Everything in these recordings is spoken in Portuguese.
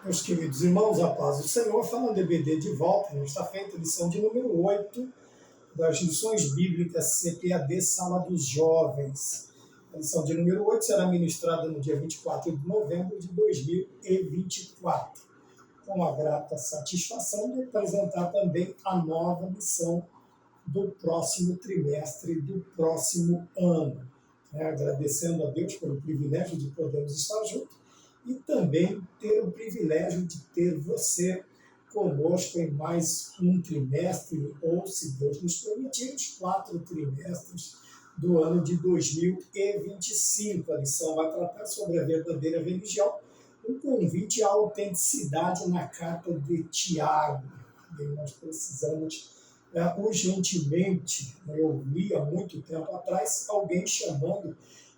Meus queridos irmãos, a paz do Senhor, falando EBD de volta, nesta feita, lição de número 8 das lições bíblicas CPAD Sala dos Jovens. A lição de número 8 será ministrada no dia 24 de novembro de 2024, com a grata satisfação de apresentar também a nova lição do próximo trimestre, do próximo ano. Agradecendo a Deus pelo privilégio de podermos estar juntos e também ter o privilégio de ter você conosco em mais um trimestre, ou, se Deus nos permitir, os 4 trimestres do ano de 2025. A lição vai tratar sobre a verdadeira religião, um convite à autenticidade na carta de Tiago. E nós precisamos urgentemente, eu li há muito tempo atrás, alguém chamando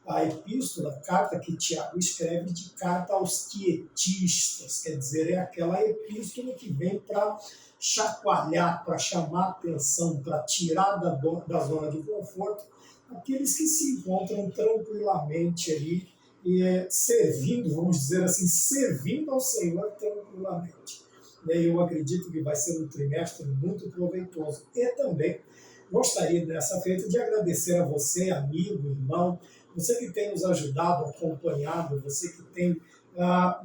a epístola, a carta que Tiago escreve, de carta aos quietistas, quer dizer, é aquela epístola que vem para chacoalhar, para chamar atenção, para tirar da zona de conforto aqueles que se encontram tranquilamente ali, servindo, vamos dizer assim, servindo ao Senhor tranquilamente. Eu acredito que vai ser um trimestre muito proveitoso. E também gostaria, nessa feita, de agradecer a você, amigo, irmão, você que tem nos ajudado, acompanhado, você que tem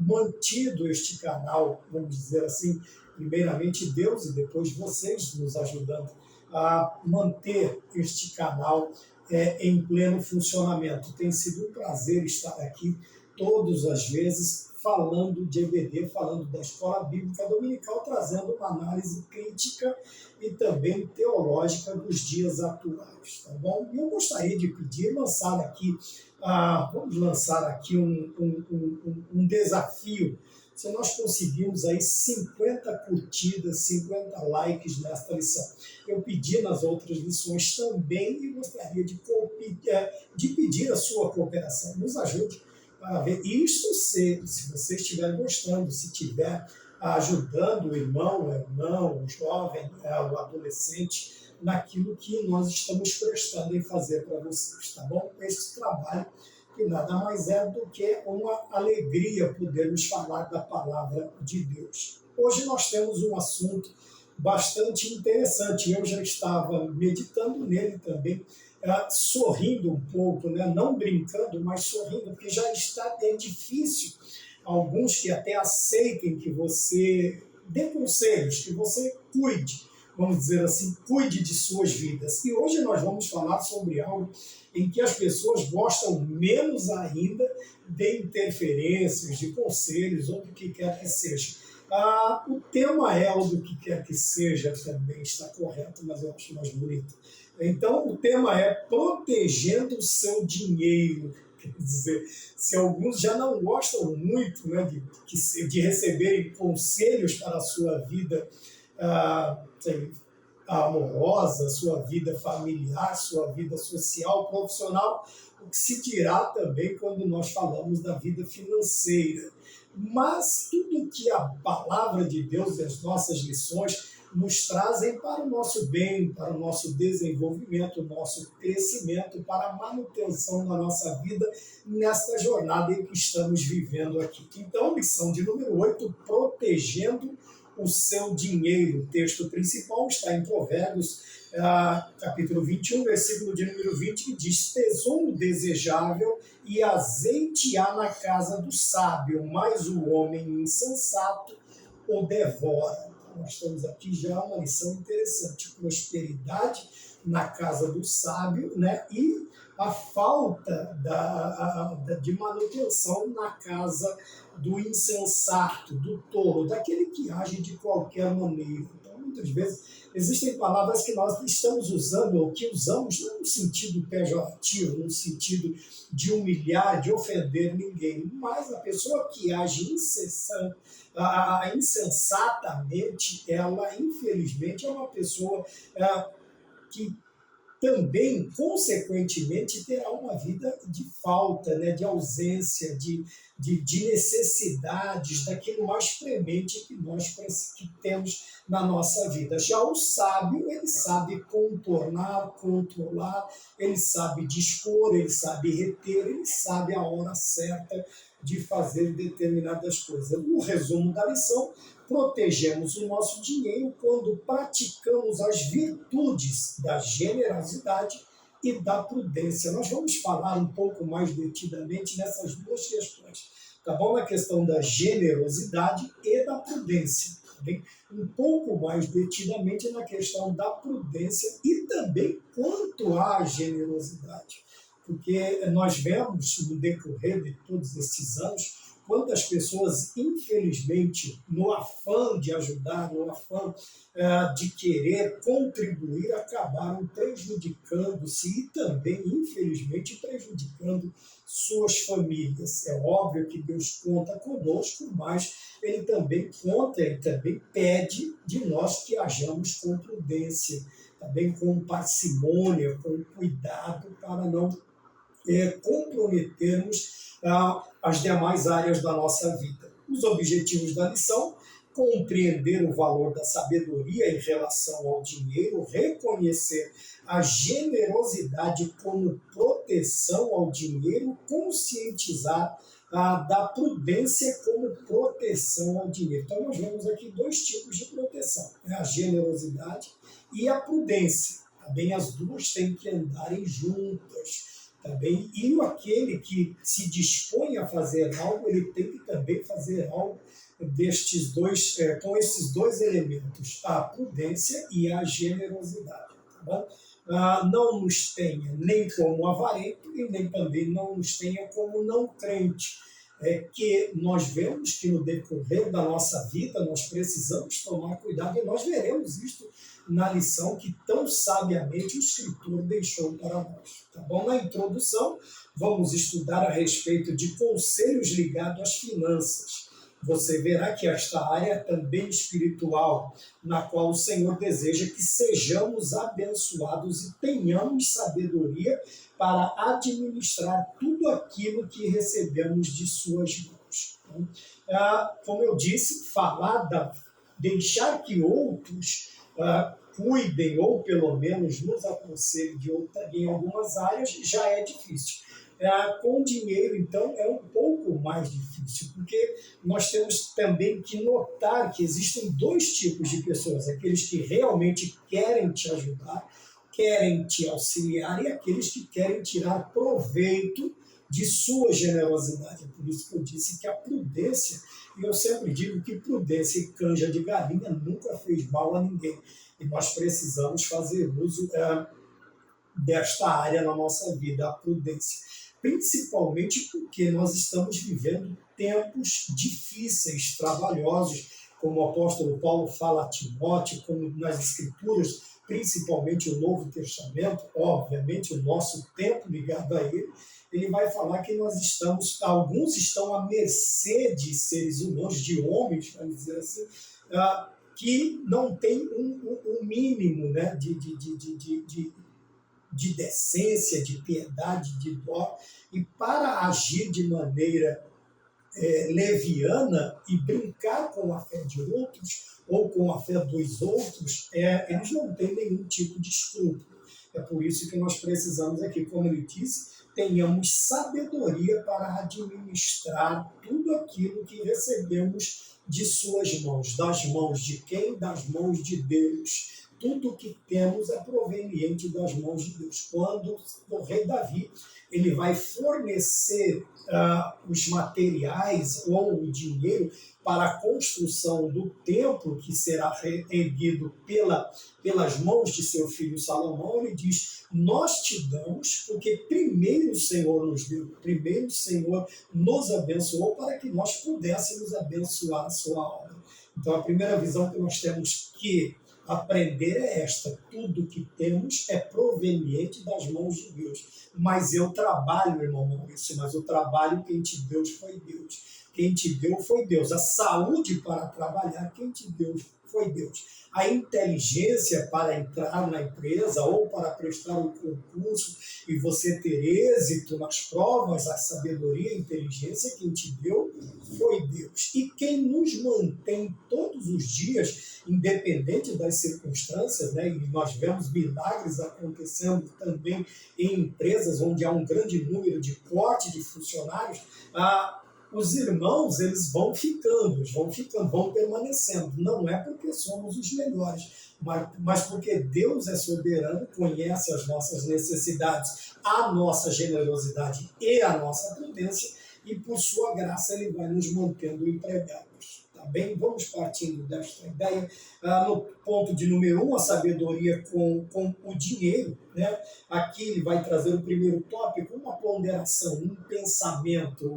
mantido este canal, vamos dizer assim, primeiramente Deus e depois vocês nos ajudando a manter este canal em pleno funcionamento. Tem sido um prazer estar aqui todas as vezes, falando de EBD, falando da Escola Bíblica Dominical, trazendo uma análise crítica e também teológica dos dias atuais, tá bom? E eu gostaria de pedir, vamos lançar aqui um desafio. Se nós conseguirmos aí 50 curtidas, 50 likes nesta lição. Eu pedi nas outras lições também e gostaria de pedir a sua cooperação. Nos ajude a ver isso, se você estiver gostando, se estiver ajudando o irmão, o jovem, o adolescente, naquilo que nós estamos prestando em fazer para vocês, tá bom? Esse trabalho que nada mais é do que uma alegria podermos falar da palavra de Deus. Hoje nós temos um assunto bastante interessante, eu já estava meditando nele também, sorrindo um pouco, não brincando, mas sorrindo, porque é difícil alguns que até aceitem que você dê conselhos, que você cuide, vamos dizer assim, cuide de suas vidas. E hoje nós vamos falar sobre algo em que as pessoas gostam menos ainda de interferências, de conselhos ou do que quer que seja. O tema é o do que quer que seja, também está correto, mas eu acho mais bonito. Então, o tema é protegendo o seu dinheiro. Quer dizer, se alguns já não gostam muito de receberem conselhos para a sua vida amorosa, sua vida familiar, sua vida social, profissional, o que se dirá também quando nós falamos da vida financeira. Mas tudo que a palavra de Deus e as nossas lições nos trazem para o nosso bem, para o nosso desenvolvimento, o nosso crescimento, para a manutenção da nossa vida nesta jornada em que estamos vivendo aqui. Então, lição de número 8, protegendo o seu dinheiro. O texto principal está em Provérbios, capítulo 21, versículo de número 20, que diz: tesouro desejável e azeite há na casa do sábio, mas o homem insensato o devora. Nós temos aqui já uma lição interessante: prosperidade na casa do sábio, e a falta de manutenção na casa do insensato, do tolo, daquele que age de qualquer maneira. Então, muitas vezes, existem palavras que nós estamos usando, ou que usamos, não no sentido pejorativo, no sentido de humilhar, de ofender ninguém, mas a pessoa que age insensatamente, ela, infelizmente, é uma pessoa que também, consequentemente, terá uma vida de falta, de ausência, de necessidades daquilo mais premente que temos na nossa vida. Já o sábio, ele sabe contornar, controlar, ele sabe dispor, ele sabe reter, ele sabe a hora certa de fazer determinadas coisas. O resumo da lição: protegemos o nosso dinheiro quando praticamos as virtudes da generosidade e da prudência. Nós vamos falar um pouco mais detidamente nessas duas questões, tá bom? Na questão da generosidade e da prudência, tá bem? Um pouco mais detidamente na questão da prudência e também quanto à generosidade, porque nós vemos no decorrer de todos esses anos quantas pessoas, infelizmente, no afã de ajudar, no afã de querer contribuir, acabaram prejudicando-se e também, infelizmente, prejudicando suas famílias. É óbvio que Deus conta conosco, mas Ele também conta e também pede de nós que hajamos com prudência, também com parcimônia, com cuidado, para não comprometermos as demais áreas da nossa vida. Os objetivos da lição: compreender o valor da sabedoria em relação ao dinheiro, reconhecer a generosidade como proteção ao dinheiro, conscientizar da prudência como proteção ao dinheiro. Então, nós vemos aqui dois tipos de proteção, né? A generosidade e a prudência. Também as duas têm que andarem juntas. Também, e aquele que se dispõe a fazer algo, ele tem que também fazer algo destes dois, com esses dois elementos, a prudência e a generosidade. Tá bom? Não nos tenha nem como avarento e nem também não nos tenha como não crente. Que nós vemos que no decorrer da nossa vida nós precisamos tomar cuidado, e nós veremos isto na lição que tão sabiamente o escritor deixou para nós. Tá bom? Na introdução, vamos estudar a respeito de conselhos ligados às finanças. Você verá que esta área é também espiritual, na qual o Senhor deseja que sejamos abençoados e tenhamos sabedoria para administrar tudo aquilo que recebemos de suas mãos. Então, como eu disse, deixar que outros cuidem ou pelo menos nos aconselhem em algumas áreas já é difícil. Com dinheiro, então, é um pouco mais difícil, porque nós temos também que notar que existem dois tipos de pessoas: aqueles que realmente querem te ajudar, querem te auxiliar, e aqueles que querem tirar proveito de sua generosidade. É por isso que eu disse que a prudência, e eu sempre digo que prudência e canja de galinha nunca fez mal a ninguém, e nós precisamos fazer uso desta área na nossa vida, a prudência. Principalmente porque nós estamos vivendo tempos difíceis, trabalhosos, como o apóstolo Paulo fala a Timóteo, como nas Escrituras, principalmente o Novo Testamento, obviamente o nosso tempo ligado a ele vai falar que alguns estão à mercê de seres humanos, de homens, vamos dizer assim, que não têm um mínimo, né, de decência, de piedade, de dó, e para agir de maneira leviana e brincar com a fé de outros ou com a fé dos outros, eles não têm nenhum tipo de escrúpulo. É por isso que nós precisamos aqui, como ele disse, tenhamos sabedoria para administrar tudo aquilo que recebemos de suas mãos. Das mãos de quem? Das mãos de Deus. Tudo que temos é proveniente das mãos de Deus. Quando o rei Davi ele vai fornecer os materiais ou o dinheiro para a construção do templo que será erguido pelas mãos de seu filho Salomão, ele diz: nós te damos porque primeiro o Senhor nos deu, primeiro o Senhor nos abençoou para que nós pudéssemos abençoar a sua obra. Então a primeira visão que nós temos que aprender é esta: tudo que temos é proveniente das mãos de Deus. Mas eu trabalho, irmão Maurício, mas o trabalho quem te deu foi Deus. Quem te deu foi Deus. A saúde para trabalhar, quem te deu foi Deus. A inteligência para entrar na empresa ou para prestar um concurso e você ter êxito nas provas, a sabedoria e a inteligência, quem te deu foi Deus. E quem nos mantém todos os dias, independente das circunstâncias, né? E nós vemos milagres acontecendo também em empresas onde há um grande número de corte de funcionários, os irmãos, eles vão ficando, vão permanecendo. Não é porque somos os melhores, mas porque Deus é soberano, conhece as nossas necessidades, a nossa generosidade e a nossa prudência, e por sua graça ele vai nos mantendo empregados. Tá bem? Vamos partindo desta ideia. No ponto de número 1, a sabedoria com o dinheiro. Né? Aqui ele vai trazer o primeiro tópico, uma ponderação, um pensamento,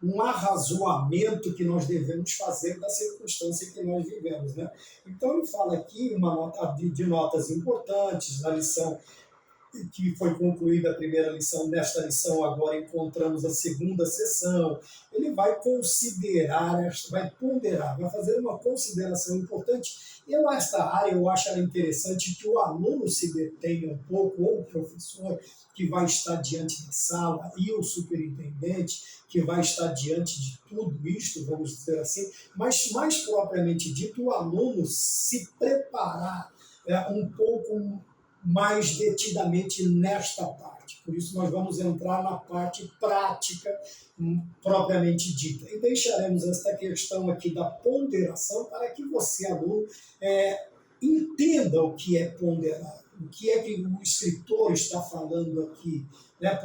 um arrazoamento que nós devemos fazer da circunstância que nós vivemos. Né? Então ele fala aqui uma nota de notas importantes na lição que foi concluída a primeira lição. Nesta lição agora encontramos a segunda sessão. Ele vai considerar, vai ponderar, vai fazer uma consideração importante. Esta área eu acho interessante que o aluno se detenha um pouco, ou o professor que vai estar diante da sala e o superintendente que vai estar diante de tudo isto, vamos dizer assim, mas mais propriamente dito, o aluno se preparar um pouco mais detidamente nesta parte. Por isso nós vamos entrar na parte prática propriamente dita. E deixaremos esta questão aqui da ponderação para que você, aluno, entenda o que é ponderar, o que é que o escritor está falando aqui. Né?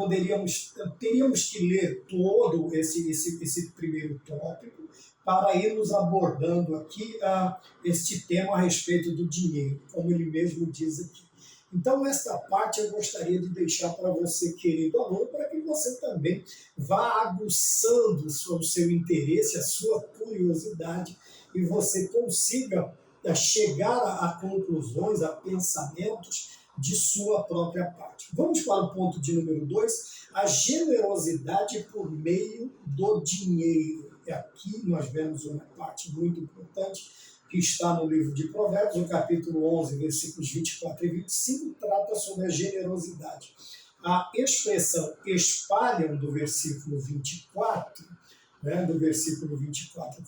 Teríamos que ler todo esse primeiro tópico para irmos abordando aqui este tema a respeito do dinheiro, como ele mesmo diz aqui. Então, esta parte eu gostaria de deixar para você, querido aluno, para que você também vá aguçando o seu interesse, a sua curiosidade, e você consiga chegar a conclusões, a pensamentos de sua própria parte. Vamos para o ponto de número 2, a generosidade por meio do dinheiro. E aqui nós vemos uma parte muito importante, que está no livro de Provérbios, no capítulo 11, versículos 24 e 25, trata sobre a generosidade. A expressão espalham do versículo 24,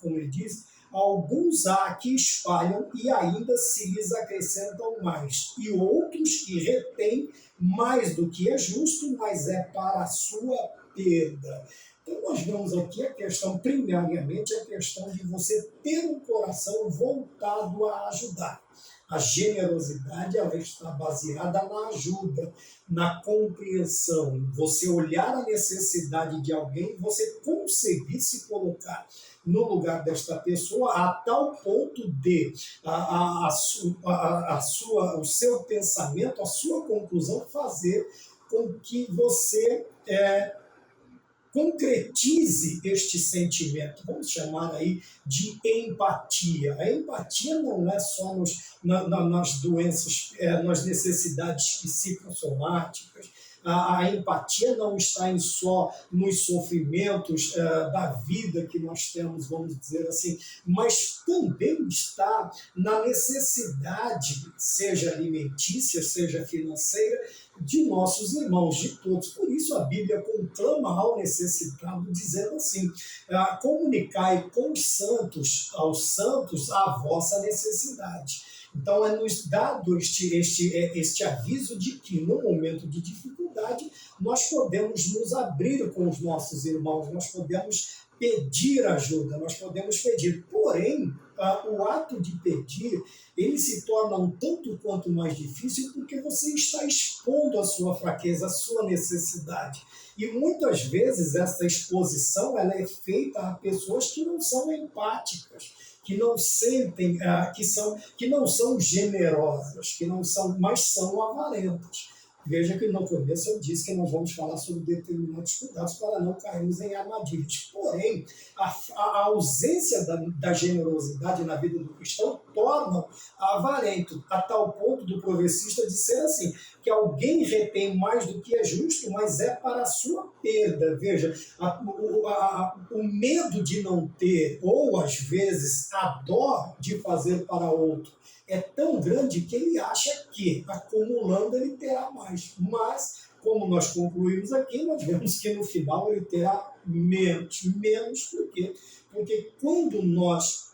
como ele diz, alguns há que espalham e ainda se lhes acrescentam mais, e outros que retêm mais do que é justo, mas é para a sua perda. Então, nós vemos aqui a questão, primariamente, a questão de você ter um coração voltado a ajudar. A generosidade ela está baseada na ajuda, na compreensão. Você olhar a necessidade de alguém, você conseguir se colocar no lugar desta pessoa a tal ponto de o seu pensamento, a sua conclusão fazer com que você concretize este sentimento, vamos chamar aí de empatia. A empatia não é só nas doenças, nas necessidades psicossomáticas. A empatia não está só nos sofrimentos da vida que nós temos, vamos dizer assim, mas também está na necessidade, seja alimentícia, seja financeira, de nossos irmãos, de todos. Por isso a Bíblia conclama ao necessitado, dizendo assim, comunicai com os santos, aos santos, a vossa necessidade. Então é nos dado este aviso de que no momento de dificuldade nós podemos nos abrir com os nossos irmãos, nós podemos pedir ajuda, nós podemos pedir. Porém, o ato de pedir, ele se torna um tanto quanto mais difícil porque você está expondo a sua fraqueza, a sua necessidade. E muitas vezes essa exposição ela é feita a pessoas que não são empáticas, que não sentem, que não são generosas, mas são avarentas. Veja que no começo eu disse que nós vamos falar sobre determinados cuidados para não cairmos em armadilhas. Porém, a ausência da generosidade na vida do cristão torna avarento, a tal ponto do progressista dizer assim, que alguém retém mais do que é justo, mas é para a sua perda. Veja, o medo de não ter, ou às vezes a dó de fazer para outro, é tão grande que ele acha que, acumulando, ele terá mais. Mas, como nós concluímos aqui, nós vemos que no final ele terá menos. Por quê? Porque quando nós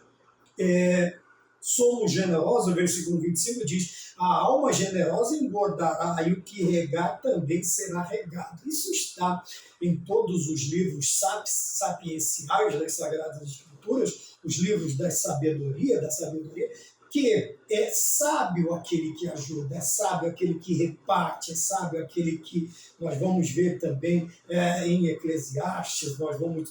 somos generosos, o versículo 25 diz, a alma generosa engordará e o que regar também será regado. Isso está em todos os livros sapienciais das Sagradas Escrituras, os livros da sabedoria, que é sábio aquele que ajuda, é sábio aquele que reparte, é sábio aquele que nós vamos ver também em Eclesiastes,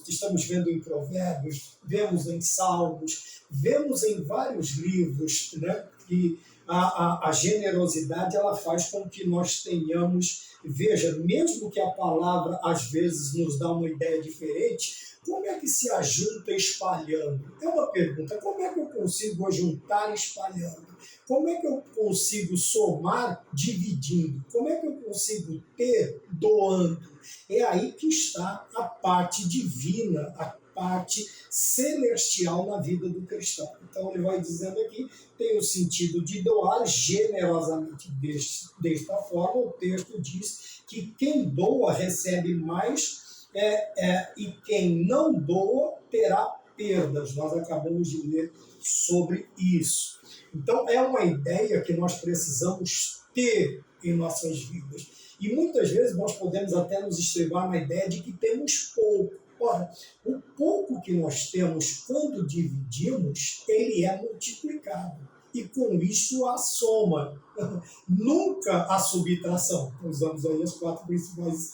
estamos vendo em Provérbios, vemos em Salmos, vemos em vários livros, né, que a generosidade ela faz com que nós tenhamos, veja, mesmo que a palavra às vezes nos dá uma ideia diferente, como é que se ajunta espalhando? É uma pergunta. Como é que eu consigo ajuntar espalhando? Como é que eu consigo somar dividindo? Como é que eu consigo ter doando? É aí que está a parte divina, a parte celestial na vida do cristão. Então ele vai dizendo aqui, tem o sentido de doar generosamente. Desta forma, o texto diz que quem doa recebe mais e quem não doa terá perdas. Nós acabamos de ler sobre isso. Então, é uma ideia que nós precisamos ter em nossas vidas. E muitas vezes nós podemos até nos estribar na ideia de que temos pouco. Ora, o pouco que nós temos, quando dividimos, ele é multiplicado. E com isto a soma, nunca a subtração. Usamos aí as 4 principais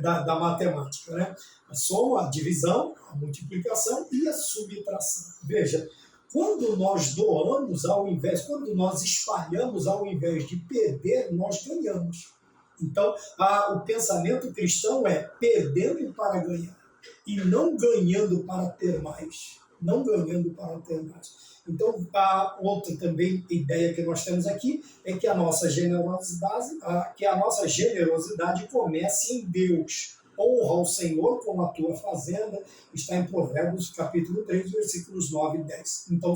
da matemática, né? A soma, a divisão, a multiplicação e a subtração. Veja, quando nós doamos quando nós espalhamos ao invés de perder, nós ganhamos. Então, o pensamento cristão é perdendo para ganhar e não ganhando para ter mais. Não ganhando para ter mais. Então, a outra também ideia que nós temos aqui é que a nossa generosidade comece em Deus. Honra ao Senhor com a tua fazenda, está em Provérbios capítulo 3, versículos 9 e 10. Então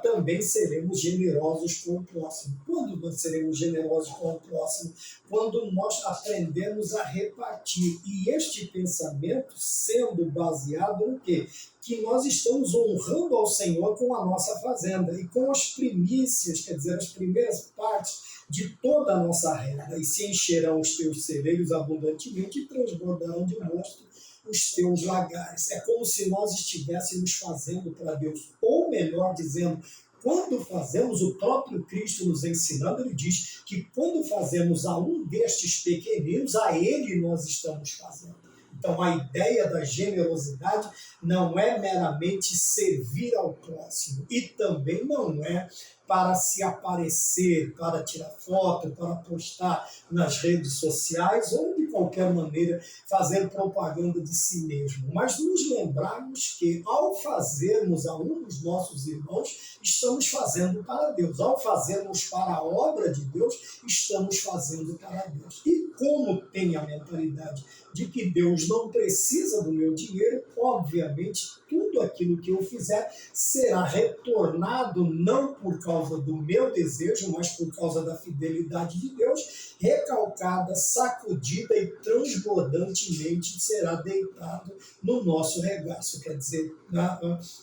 também seremos generosos com o próximo. Quando nós seremos generosos com o próximo? Quando nós aprendemos a repartir. E este pensamento sendo baseado no quê? Que nós estamos honrando ao Senhor com a nossa fazenda e com as primícias, quer dizer, as primeiras partes de toda a nossa renda, e se encherão os teus celeiros abundantemente e transbordarão de mosto os teus lagares. É como se nós estivéssemos fazendo para Deus, ou melhor dizendo, quando fazemos, o próprio Cristo nos ensinando, ele diz que quando fazemos a um destes pequeninos, a ele nós estamos fazendo. Então, a ideia da generosidade não é meramente servir ao próximo e também não é para se aparecer, para tirar foto, para postar nas redes sociais ou, de qualquer maneira, fazer propaganda de si mesmo. Mas nos lembrarmos que, ao fazermos a um dos nossos irmãos, estamos fazendo para Deus. Ao fazermos para a obra de Deus, estamos fazendo para Deus. E como tem a mentalidade de que Deus não precisa do meu dinheiro, obviamente, tudo aquilo que eu fizer será retornado não por causa do meu desejo, mas por causa da fidelidade de Deus, recalcada, sacudida e transbordantemente será deitado no nosso regaço, quer dizer,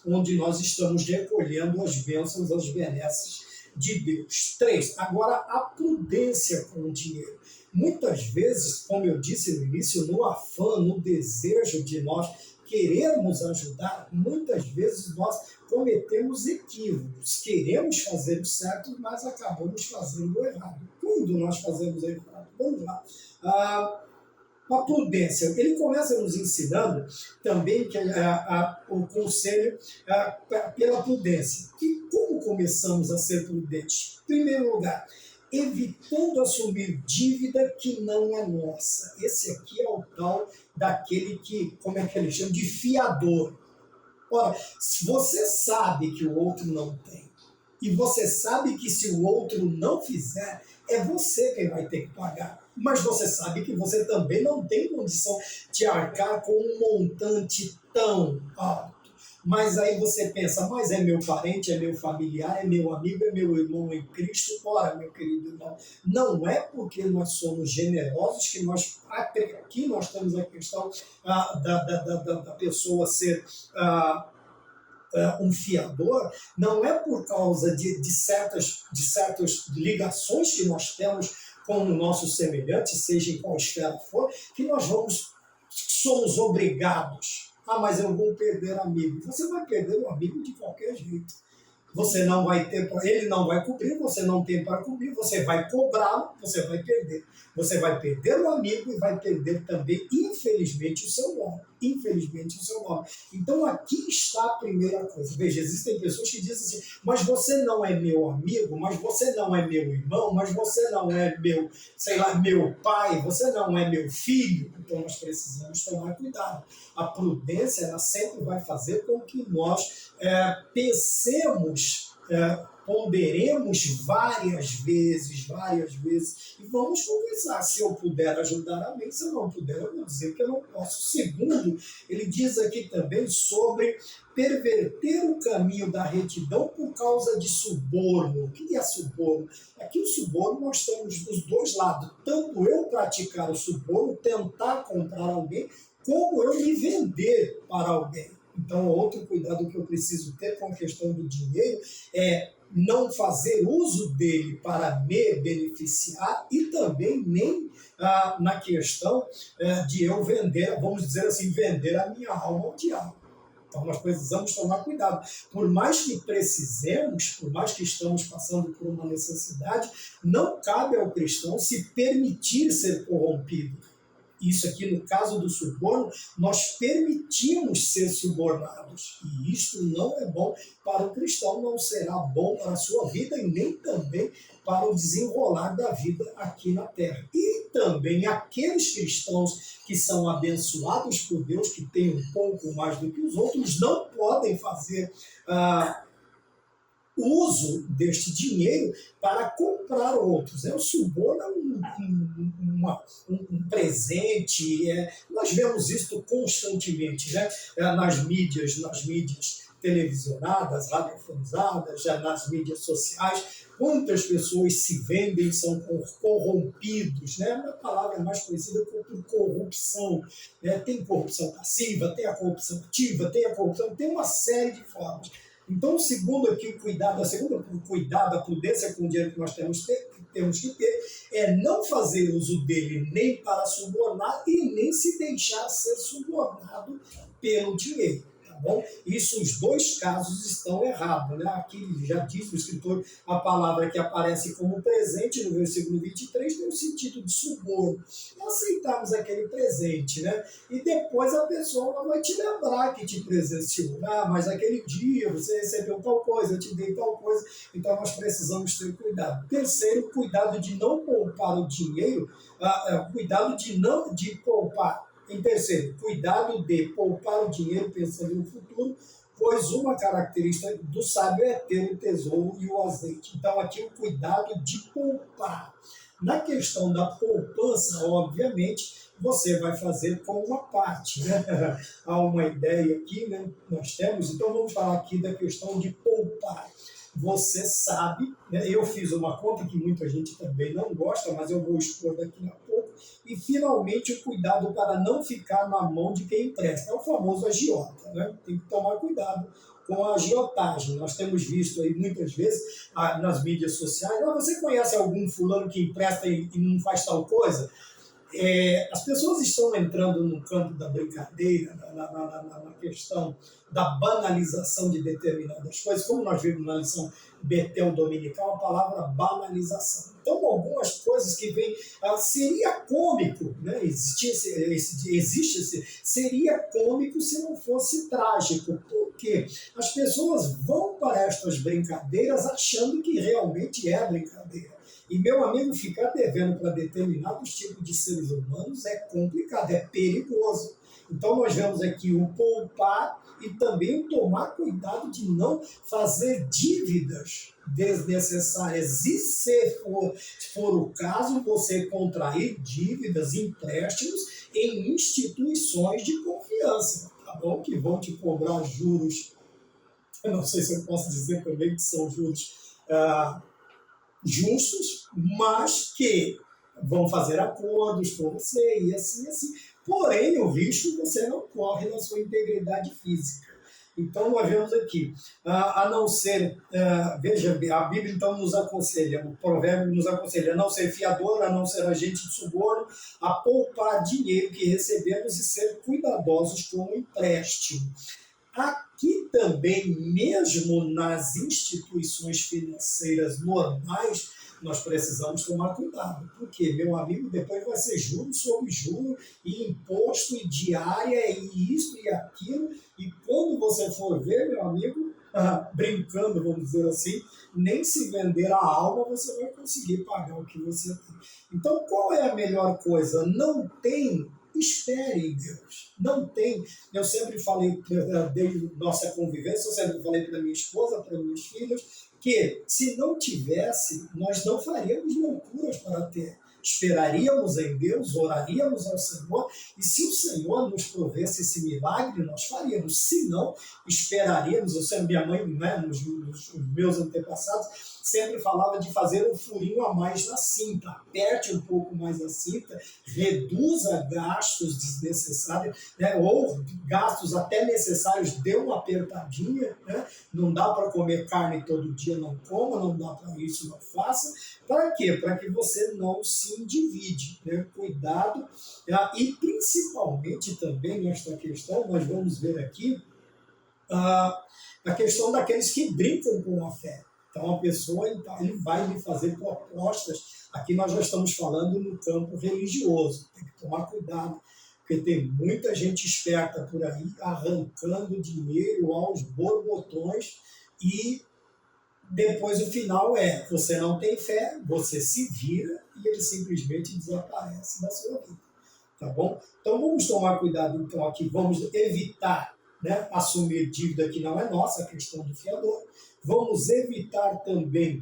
onde nós estamos recolhendo as bênçãos, as benesses de Deus. 3. Agora, a prudência com o dinheiro. Muitas vezes, como eu disse no início, no afã, no desejo de nós querermos ajudar, muitas vezes nós cometemos equívocos. Queremos fazer o certo, mas acabamos fazendo o errado. Quando nós fazemos o errado? Vamos lá. A prudência. Ele começa nos ensinando também que o conselho pela prudência. E como começamos a ser prudentes? Em primeiro lugar, evitando assumir dívida que não é nossa. Esse aqui é o tal daquele que, como é que ele chama? De fiador. Ora, se você sabe que o outro não tem, e você sabe que se o outro não fizer, é você quem vai ter que pagar. Mas você sabe que você também não tem condição de arcar com um montante tão alto. Mas aí você pensa, mas é meu parente, é meu familiar, é meu amigo, é meu irmão em Cristo. Ora, meu querido irmão, não é porque nós somos generosos que aqui nós temos a questão da pessoa ser um fiador, não é por causa de certas ligações que nós temos com o nosso semelhante, seja em qual esfera for, que nós somos obrigados. Ah, mas eu vou perder amigo. Você vai perder o amigo de qualquer jeito. Você não vai ter, ele não vai cobrir, você não tem para cobrir, você vai cobrá-lo, você vai perder. Você vai perder o amigo e vai perder também, infelizmente, o seu nome. Infelizmente, o seu nome. Então, aqui está a primeira coisa. Veja, existem pessoas que dizem assim, mas você não é meu amigo, mas você não é meu irmão, mas você não é meu, sei lá, meu pai, você não é meu filho. Então, nós precisamos tomar cuidado. A prudência, ela sempre vai fazer com que nós pensemos, ponderemos várias vezes, e vamos conversar. Se eu puder ajudar, amém. Se eu não puder, eu vou dizer que eu não posso. Segundo, ele diz aqui também sobre perverter o caminho da retidão por causa de suborno. O que é suborno? Aqui o suborno nós temos dos dois lados. Tanto eu praticar o suborno, tentar comprar alguém, como eu me vender para alguém. Então, outro cuidado que eu preciso ter com a questão do dinheiro é não fazer uso dele para me beneficiar e também nem na questão de eu vender, vamos dizer assim, vender a minha alma ao diabo. Então, nós precisamos tomar cuidado. Por mais que precisemos, por mais que estamos passando por uma necessidade, não cabe ao cristão se permitir ser corrompido. Isso aqui, no caso do suborno, nós permitimos ser subornados. E isto não é bom para o cristão, não será bom para a sua vida e nem também para o desenrolar da vida aqui na terra. E também aqueles cristãos que são abençoados por Deus, que têm um pouco mais do que os outros, não podem fazer uso deste dinheiro para comprar outros. O suborno é um presente. Nós vemos isso constantemente, né? Nas mídias televisionadas, radiofonizadas, já nas mídias sociais. Quantas pessoas se vendem, são corrompidos, né? A palavra é mais conhecida por corrupção. Tem corrupção passiva, tem a corrupção ativa, tem uma série de formas. Então, segundo aqui a segunda cuidado, a prudência com o dinheiro que nós temos que ter é não fazer uso dele nem para subornar e nem se deixar ser subornado pelo dinheiro. Tá bom? Isso, os dois casos estão errados, né? Aqui já diz o escritor, a palavra que aparece como presente no versículo 23 tem o sentido de suborno. Aceitarmos aquele presente, né? E depois a pessoa vai te lembrar que te presenciou. Mas aquele dia você recebeu tal coisa, eu te dei tal coisa. Então nós precisamos ter cuidado. Terceiro, cuidado de não poupar o dinheiro, cuidado de poupar. Em terceiro, cuidado de poupar o dinheiro pensando no futuro, pois uma característica do sábio é ter o tesouro e o azeite. Então, aqui o cuidado de poupar. Na questão da poupança, obviamente, você vai fazer com uma parte, né? Há uma ideia aqui, né? Nós temos, então vamos falar aqui da questão de poupar. Você sabe, né? Eu fiz uma conta que muita gente também não gosta, mas eu vou expor daqui a pouco. E, finalmente, o cuidado para não ficar na mão de quem empresta. É o famoso agiota, né? Tem que tomar cuidado com a agiotagem. Nós temos visto aí muitas vezes nas mídias sociais, você conhece algum fulano que empresta e não faz tal coisa? As pessoas estão entrando no campo da brincadeira, na questão da banalização de determinadas coisas, como nós vimos na lição Betel Dominical, a palavra banalização. Então, algumas coisas que vêm, seria cômico, né? Seria cômico se não fosse trágico. Por quê? As pessoas vão para estas brincadeiras achando que realmente é brincadeira. E, meu amigo, ficar devendo para determinados tipos de seres humanos é complicado, é perigoso. Então, nós vemos aqui o poupar e também o tomar cuidado de não fazer dívidas desnecessárias. E, se for o caso, você contrair dívidas, empréstimos em instituições de confiança, tá bom? Que vão te cobrar juros. Eu não sei se eu posso dizer também que são juros justos, mas que vão fazer acordos com você e assim. Porém, o risco você não corre na sua integridade física. Então, nós vemos aqui, a não ser, veja, a Bíblia então nos aconselha, o provérbio nos aconselha a não ser fiador, a não ser agente de suborno, a poupar dinheiro que recebemos e ser cuidadosos com o empréstimo. Aqui também, mesmo nas instituições financeiras normais, nós precisamos tomar cuidado, porque, meu amigo, depois vai ser juros sobre juros, e imposto, e diária, e isso e aquilo, e quando você for ver, meu amigo, brincando, vamos dizer assim, nem se vender a alma você vai conseguir pagar o que você tem. Então, qual é a melhor coisa? Não tem. Espere em Deus. Não tem. Eu sempre falei, desde nossa convivência, eu sempre falei para minha esposa, para minhas filhas, que se não tivesse, nós não faríamos loucuras para ter. Esperaríamos em Deus, oraríamos ao Senhor, e se o Senhor nos provesse esse milagre, nós faríamos. Se não, esperaríamos. Eu sempre, minha mãe, né, nos meus antepassados, sempre falava de fazer um furinho a mais na cinta. Aperte um pouco mais a cinta, reduza gastos desnecessários, né, ou gastos até necessários, dê uma apertadinha, né? Não dá para comer carne todo dia, não coma, não dá para isso, não faça. Para quê? Para que você não se endivide, né? Cuidado, e principalmente também nesta questão, nós vamos ver aqui a questão daqueles que brincam com a fé. Então, a pessoa ele vai lhe fazer propostas. Aqui nós já estamos falando no campo religioso. Tem que tomar cuidado, porque tem muita gente esperta por aí arrancando dinheiro aos borbotões e depois o final é, você não tem fé, você se vira e ele simplesmente desaparece da sua vida. Tá bom? Então vamos tomar cuidado então aqui, vamos evitar, né, assumir dívida que não é nossa, a questão do fiador. Vamos evitar também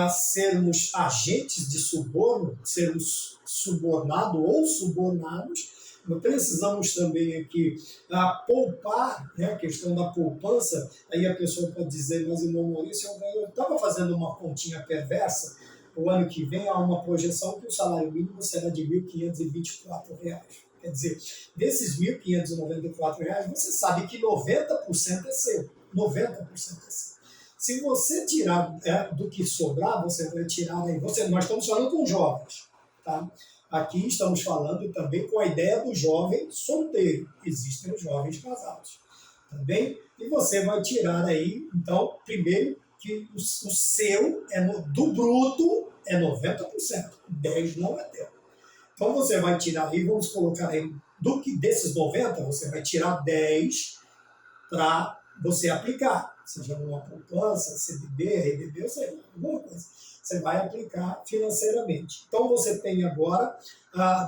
sermos agentes de suborno, sermos subornados ou subornados. Nós precisamos também aqui poupar, né, a questão da poupança. Aí a pessoa pode dizer, mas irmão Maurício, eu estava fazendo uma continha perversa. O ano que vem há uma projeção que o salário mínimo será de R$ 1.524. Quer dizer, desses R$ 1.594, você sabe que 90% é seu. 90% é seu. Se você tirar do que sobrar, você vai tirar aí. Nós estamos falando com jovens, tá? Aqui estamos falando também com a ideia do jovem solteiro. Existem os jovens casados, tá bem? E você vai tirar aí, então, primeiro que o seu do bruto é 90%, 10% não é teu. Então você vai tirar aí, vamos colocar aí, desses 90, você vai tirar 10 para você aplicar, seja numa poupança, CDB, RDB, sei lá, alguma coisa. Você vai aplicar financeiramente. Então você tem agora,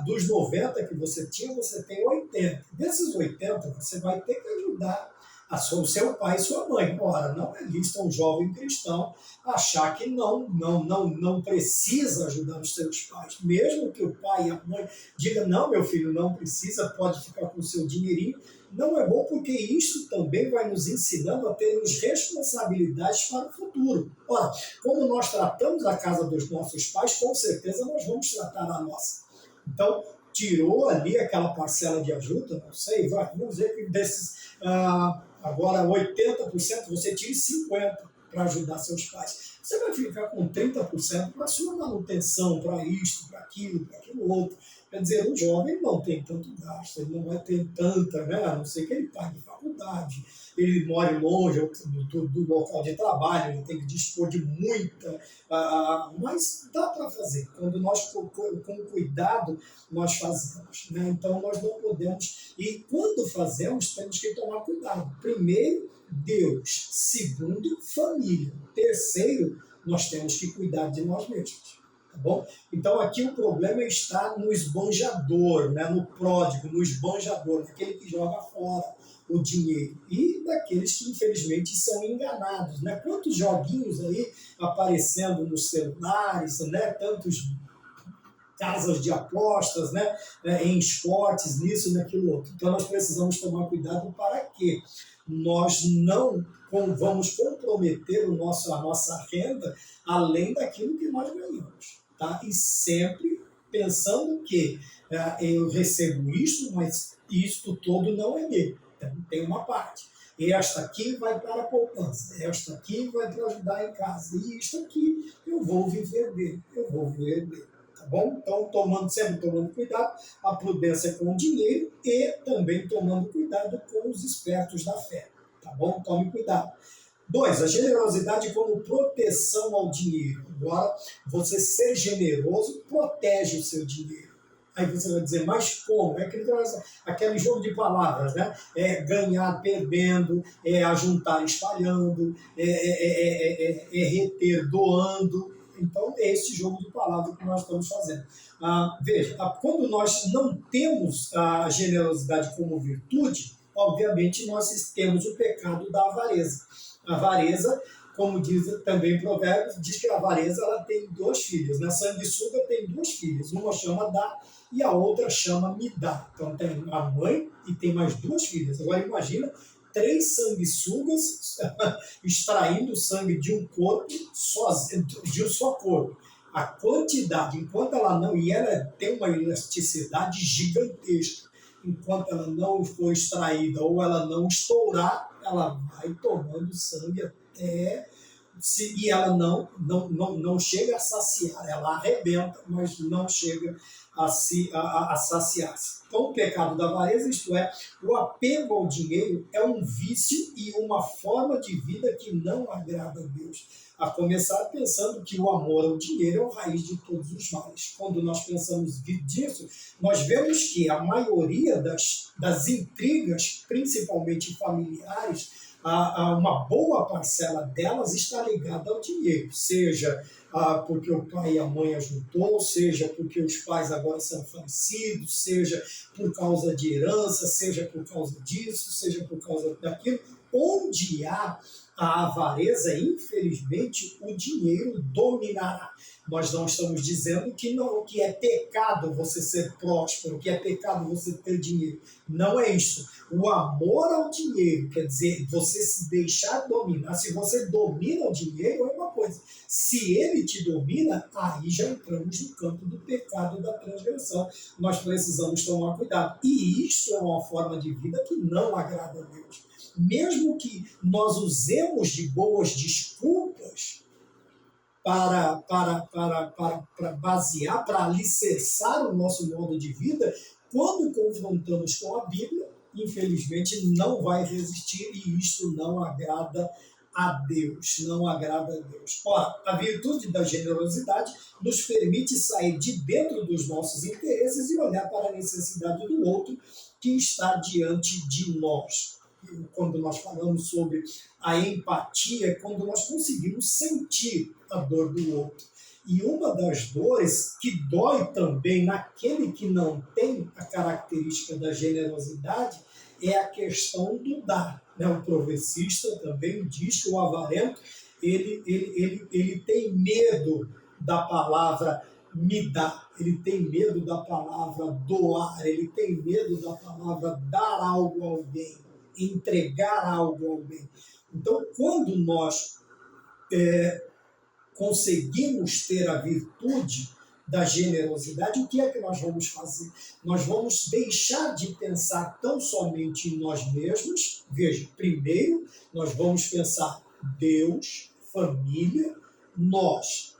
dos 90 que você tinha, você tem 80. Desses 80, você vai ter que ajudar o seu pai e sua mãe. Ora, não é lícito um jovem cristão achar que não precisa ajudar os seus pais. Mesmo que o pai e a mãe digam, não, meu filho, não precisa, pode ficar com o seu dinheirinho. Não é bom porque isso também vai nos ensinando a termos responsabilidades para o futuro. Ora, como nós tratamos a casa dos nossos pais, com certeza nós vamos tratar a nossa. Então, tirou ali aquela parcela de ajuda, não sei, vamos dizer que desses, agora 80%, você tire 50% para ajudar seus pais. Você vai ficar com 30% para sua manutenção, para isto, para aquilo outro. Quer dizer, o jovem não tem tanto gasto, ele não vai ter tanta, né? A não ser que ele pague faculdade, ele more longe do local de trabalho, ele tem que dispor de muita, mas dá para fazer. Quando nós, com cuidado, nós fazemos, né? Então, nós não podemos, e quando fazemos, temos que tomar cuidado. Primeiro, Deus. Segundo, família. Terceiro, nós temos que cuidar de nós mesmos. Tá bom? Então aqui o problema está no esbanjador, né? No pródigo, no esbanjador, naquele que joga fora o dinheiro. E daqueles que infelizmente são enganados. Né? Quantos joguinhos aí aparecendo nos celulares, né? Tantos casas de apostas, né? Em esportes, nisso e naquilo outro. Então nós precisamos tomar cuidado para que nós não vamos comprometer a nossa renda além daquilo que nós ganhamos. Tá? E sempre pensando que eu recebo isto, mas isto todo não é meu. Então, tem uma parte. esta aqui vai para a poupança, esta aqui vai para ajudar em casa, e isto aqui eu vou viver dele, eu vou viver dele. Tá bom? Então, sempre tomando cuidado, a prudência com o dinheiro e também tomando cuidado com os espertos da fé. Tá bom? Tome cuidado. 2, a generosidade como proteção ao dinheiro. Agora, você ser generoso protege o seu dinheiro. Aí você vai dizer, mas como? É aquele jogo de palavras, né? É ganhar perdendo, é ajuntar espalhando, é reter doando. Então, é esse jogo de palavras que nós estamos fazendo. Veja, quando nós não temos a generosidade como virtude, obviamente nós temos o pecado da avareza. A avareza, como diz também Provérbios, diz que a avareza ela tem 2 filhos. Na sanguessuga tem 2 filhas, uma chama Dá e a outra chama Midá. Então tem a mãe e tem mais 2 filhas. Agora imagina 3 sanguessugas extraindo sangue de um corpo, de um só corpo. A quantidade, enquanto ela não... E ela tem uma elasticidade gigantesca. Enquanto ela não for extraída ou ela não estourar, ela vai tomando sangue até... E ela não chega a saciar, ela arrebenta, mas não chega a saciar-se. Então, o pecado da avareza, isto é, o apego ao dinheiro, é um vício e uma forma de vida que não agrada a Deus. A começar pensando que o amor ao dinheiro é a raiz de todos os males. Quando nós pensamos disso, nós vemos que a maioria das intrigas, principalmente familiares, uma boa parcela delas está ligada ao dinheiro, seja porque o pai e a mãe ajudou, seja porque os pais agora são falecidos, seja por causa de herança, seja por causa disso, seja por causa daquilo. Onde há a avareza, infelizmente, o dinheiro dominará. Nós não estamos dizendo que é pecado você ser próspero, que é pecado você ter dinheiro. Não é isso. O amor ao dinheiro, quer dizer, você se deixar dominar. Se você domina o dinheiro, é uma coisa. Se ele te domina, aí já entramos no campo do pecado e da transgressão. Nós precisamos tomar cuidado. E isso é uma forma de vida que não agrada a Deus. Mesmo que nós usemos de boas desculpas para basear, para alicerçar o nosso modo de vida, quando confrontamos com a Bíblia, infelizmente não vai resistir e isto não agrada a Deus, não agrada a Deus. Ora, a virtude da generosidade nos permite sair de dentro dos nossos interesses e olhar para a necessidade do outro que está diante de nós. Quando nós falamos sobre a empatia, é quando nós conseguimos sentir a dor do outro. E uma das dores que dói também naquele que não tem a característica da generosidade é a questão do dar. O provecista também diz que o avarento ele tem medo da palavra me dá, ele tem medo da palavra doar, ele tem medo da palavra dar algo a alguém, entregar algo a alguém. Então, quando nós conseguimos ter a virtude da generosidade, o que é que nós vamos fazer? Nós vamos deixar de pensar tão somente em nós mesmos. Veja, primeiro nós vamos pensar Deus, família, nós.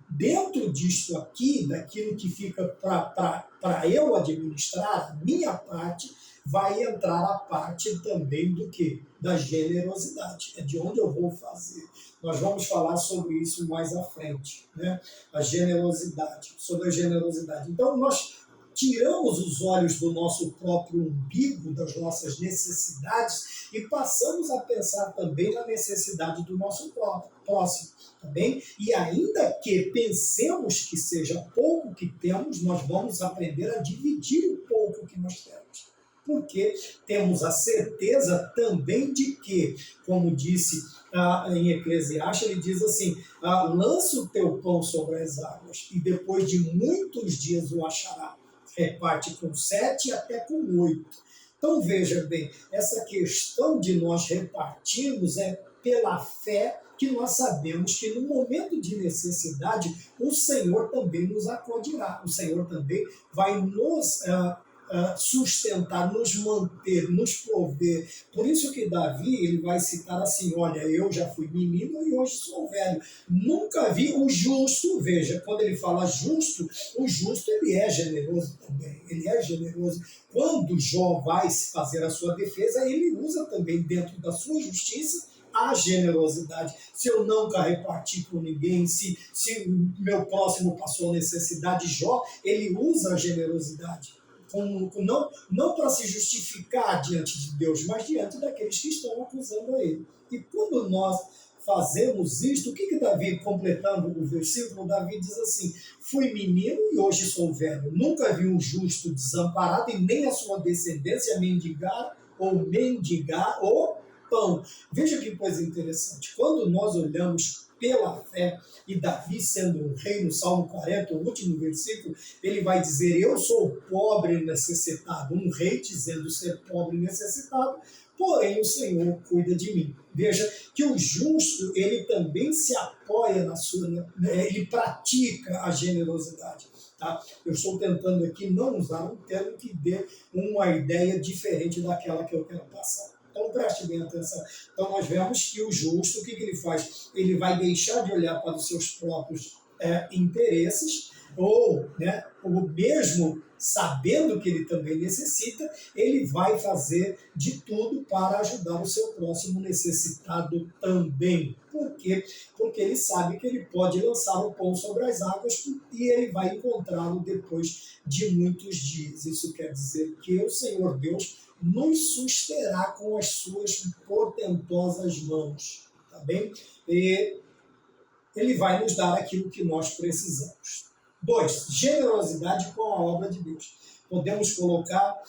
Dentro disto aqui, daquilo que fica para eu administrar, a minha parte, vai entrar a parte também do quê? Da generosidade. É de onde eu vou fazer. Nós vamos falar sobre isso mais à frente, né? A generosidade, sobre a generosidade. Então, nós tiramos os olhos do nosso próprio umbigo, das nossas necessidades, e passamos a pensar também na necessidade do nosso próximo. Tá bem? E ainda que pensemos que seja pouco que temos, nós vamos aprender a dividir o pouco que nós temos. Porque temos a certeza também de que, como disse em Eclesiastes, ele diz assim, lança o teu pão sobre as águas e depois de muitos dias o achará. Reparte com 7 até com 8. Então veja bem, essa questão de nós repartirmos é pela fé que nós sabemos que no momento de necessidade o Senhor também nos acudirá, o Senhor também vai nos sustentar, nos manter, nos prover. Por isso que Davi ele vai citar assim, olha, eu já fui menino e hoje sou velho. Nunca vi o justo, veja, quando ele fala justo, o justo ele é generoso também, ele é generoso. Quando Jó vai fazer a sua defesa, ele usa também dentro da sua justiça a generosidade. Se eu nunca reparti com ninguém, se meu próximo passou necessidade, Jó, ele usa a generosidade. Não para se justificar diante de Deus, mas diante daqueles que estão acusando a ele. E quando nós fazemos isto, o que Davi, completando o versículo, Davi diz assim, fui menino e hoje sou velho, nunca vi um justo desamparado e nem a sua descendência mendigar o pão. Veja que coisa interessante, quando nós olhamos pela fé, e Davi sendo um rei no Salmo 40, o último versículo, ele vai dizer, eu sou pobre e necessitado, um rei dizendo ser pobre e necessitado, porém o Senhor cuida de mim. Veja que o justo, ele também se apoia na sua, ele pratica a generosidade. Tá? Eu estou tentando aqui não usar um termo que dê uma ideia diferente daquela que eu quero passar. Então preste bem atenção. Então nós vemos que o justo, o que ele faz? Ele vai deixar de olhar para os seus próprios interesses, ou mesmo sabendo que ele também necessita, ele vai fazer de tudo para ajudar o seu próximo necessitado também. Por quê? Porque ele sabe que ele pode lançar o pão sobre as águas e ele vai encontrá-lo depois de muitos dias. Isso quer dizer que o Senhor Deus nos susterá com as suas portentosas mãos, tá bem? E ele vai nos dar aquilo que nós precisamos. 2. Generosidade com a obra de Deus. Podemos colocar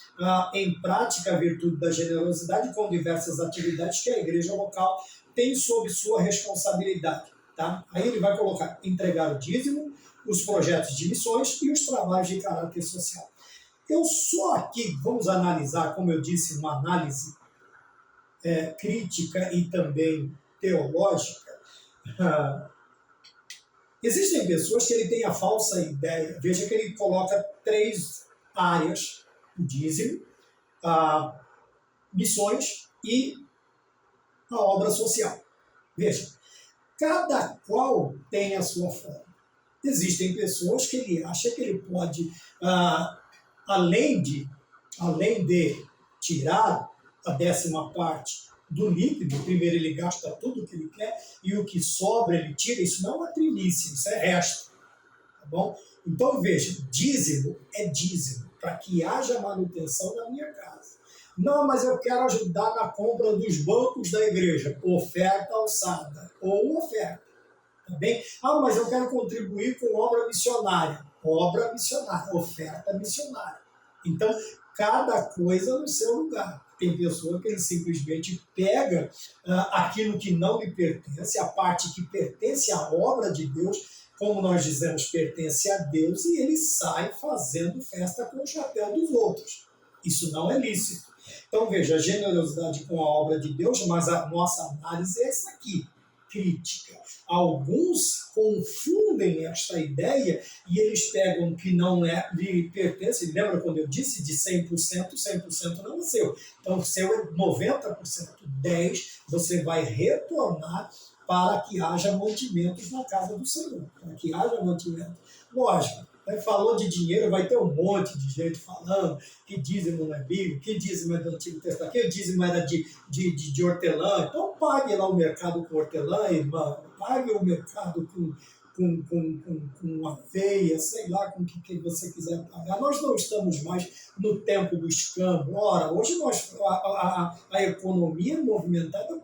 em prática a virtude da generosidade com diversas atividades que a igreja local tem sob sua responsabilidade. Tá? Aí ele vai colocar entregar o dízimo, os projetos de missões e os trabalhos de caráter social. Eu só aqui, vamos analisar, como eu disse, uma análise crítica e também teológica. Existem pessoas que ele tem a falsa ideia, veja que ele coloca 3 áreas, o dízimo, missões e a obra social. Veja, cada qual tem a sua forma. Existem pessoas que ele acha que ele pode, além de tirar a 10ª parte do líquido, primeiro ele gasta tudo o que ele quer e o que sobra ele tira, isso não é uma trilícia, isso é resto. Tá bom? Então veja, dízimo é dízimo, para que haja manutenção da minha casa. Não, mas eu quero ajudar na compra dos bancos da igreja, oferta alçada, ou oferta. Tá bem? Mas eu quero contribuir com obra missionária, oferta missionária. Então, cada coisa no seu lugar. Tem pessoa que ele simplesmente pega aquilo que não lhe pertence, a parte que pertence à obra de Deus, como nós dizemos, pertence a Deus, e ele sai fazendo festa com o chapéu dos outros. Isso não é lícito. Então veja, a generosidade com a obra de Deus, mas a nossa análise é essa aqui, crítica. Alguns confundem esta ideia e eles pegam que não lhe pertence. Lembra quando eu disse de 100%, 100% não é seu. Então o seu é 90%. 10% você vai retornar para que haja mantimentos na casa do Senhor. Para que haja mantimento. Lógico, falou de dinheiro, vai ter um monte de gente falando que dízimo não é bíblico, que dízimo é do Antigo Testamento, que dízimo era de hortelã. Então pague lá o mercado com hortelã, irmão. Pague o mercado com aveia, sei lá, com o que você quiser pagar. Nós não estamos mais no tempo do escambo. Ora, hoje a economia é movimentada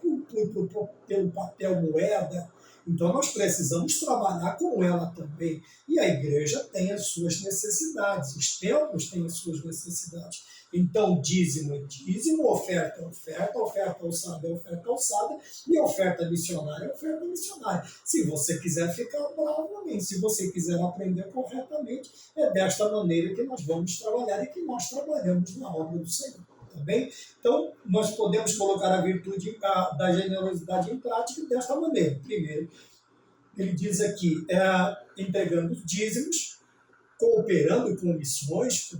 pelo papel moeda. Então nós precisamos trabalhar com ela também. E a igreja tem as suas necessidades, os templos têm as suas necessidades. Então dízimo é dízimo, oferta é oferta, oferta alçada é oferta alçada, e oferta missionária é oferta missionária. Se você quiser ficar bravo, amém. Se você quiser aprender corretamente, é desta maneira que nós vamos trabalhar e que nós trabalhamos na obra do Senhor. Tá bem? Então, nós podemos colocar a virtude da generosidade em prática desta maneira. Primeiro, ele diz aqui, entregando os dízimos, cooperando com missões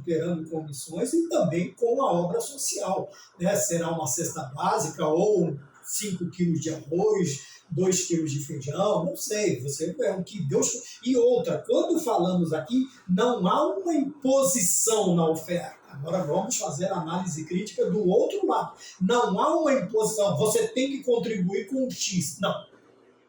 e também com a obra social, né? Será uma cesta básica ou 5 quilos de arroz, 2 quilos de feijão, não sei, você é o que Deus... E outra, quando falamos aqui, não há uma imposição na oferta. Agora vamos fazer a análise crítica do outro lado. Não há uma imposição, você tem que contribuir com X. Não.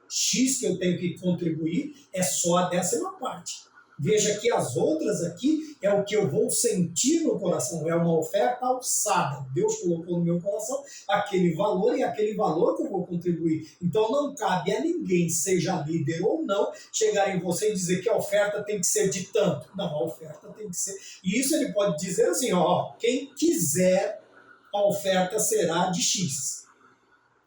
X que eu tenho que contribuir é só a 10ª parte. Veja que as outras aqui é o que eu vou sentir no coração, é uma oferta alçada. Deus colocou no meu coração aquele valor e aquele valor que eu vou contribuir. Então não cabe a ninguém, seja líder ou não, chegar em você e dizer que a oferta tem que ser de tanto. Não, a oferta tem que ser... E isso ele pode dizer assim, ó, quem quiser, a oferta será de X.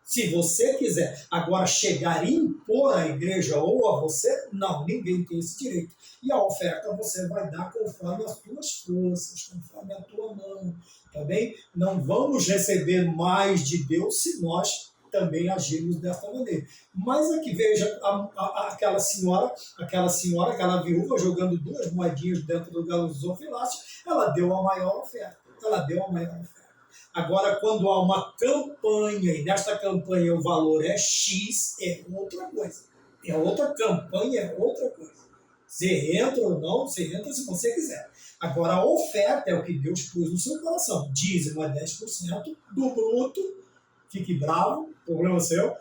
Se você quiser agora chegar e impor à igreja ou a você, não, ninguém tem esse direito. E a oferta você vai dar conforme as tuas forças, conforme a tua mão, tá bem? Não vamos receber mais de Deus se nós também agirmos desta maneira. Mas aqui veja aquela senhora, aquela viúva jogando 2 moedinhas dentro do gasofilácio, ela deu a maior oferta. Agora, quando há uma campanha, e nesta campanha o valor é X, é outra coisa. É outra campanha, é outra coisa. Você entra ou não, você entra se você quiser. Agora, a oferta é o que Deus pôs no seu coração. Dízimo é 10% do bruto, fique bravo, problema seu.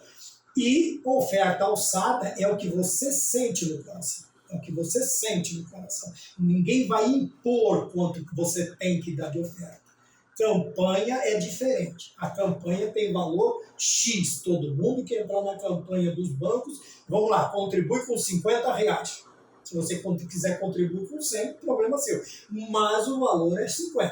E oferta alçada é o que você sente no coração. É o que você sente no coração. Ninguém vai impor quanto que você tem que dar de oferta. Campanha é diferente. A campanha tem valor X. Todo mundo que entrar na campanha dos bancos, vamos lá, contribui com R$50. Se você quiser contribuir com 100, problema seu. Mas o valor é 50,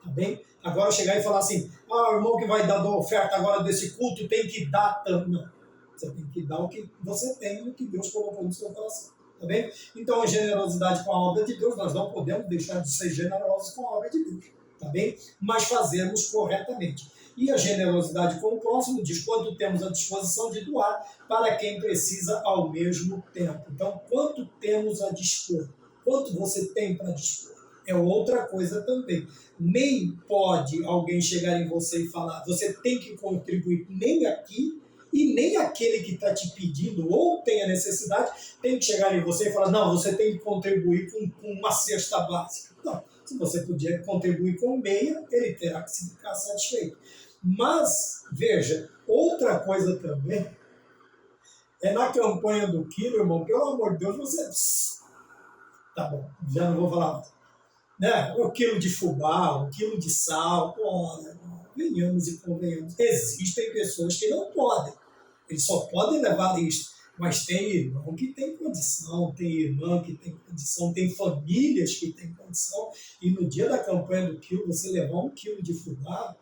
tá bem? Agora chegar e falar assim, o irmão que vai dar oferta agora desse culto tem que dar tanto. Não, você tem que dar o que você tem e o que Deus colocou no seu coração. Tá bem? Então a generosidade com a obra de Deus, nós não podemos deixar de ser generosos com a obra de Deus. Tá bem? Mas fazermos corretamente. E a generosidade com o próximo diz quanto temos à disposição de doar para quem precisa ao mesmo tempo. Então, quanto temos a dispor? Quanto você tem para dispor? É outra coisa também. Nem pode alguém chegar em você e falar, você tem que contribuir nem aqui e nem aquele que está te pedindo ou tem a necessidade tem que chegar em você e falar, não, você tem que contribuir com uma cesta básica. Não. Se você puder contribuir com meia, ele terá que ficar satisfeito. Mas, veja, outra coisa também é na campanha do quilo, irmão, pelo amor de Deus, você... Tá bom, já não vou falar mais. Né? 1 quilo de fubá, 1 quilo de sal, olha, venhamos e convenhamos. Existem pessoas que não podem. Eles só podem levar isso. Mas tem irmão que tem condição, tem irmã que tem condição, tem famílias que têm condição. E no dia da campanha do quilo, você levar 1 quilo de fubá,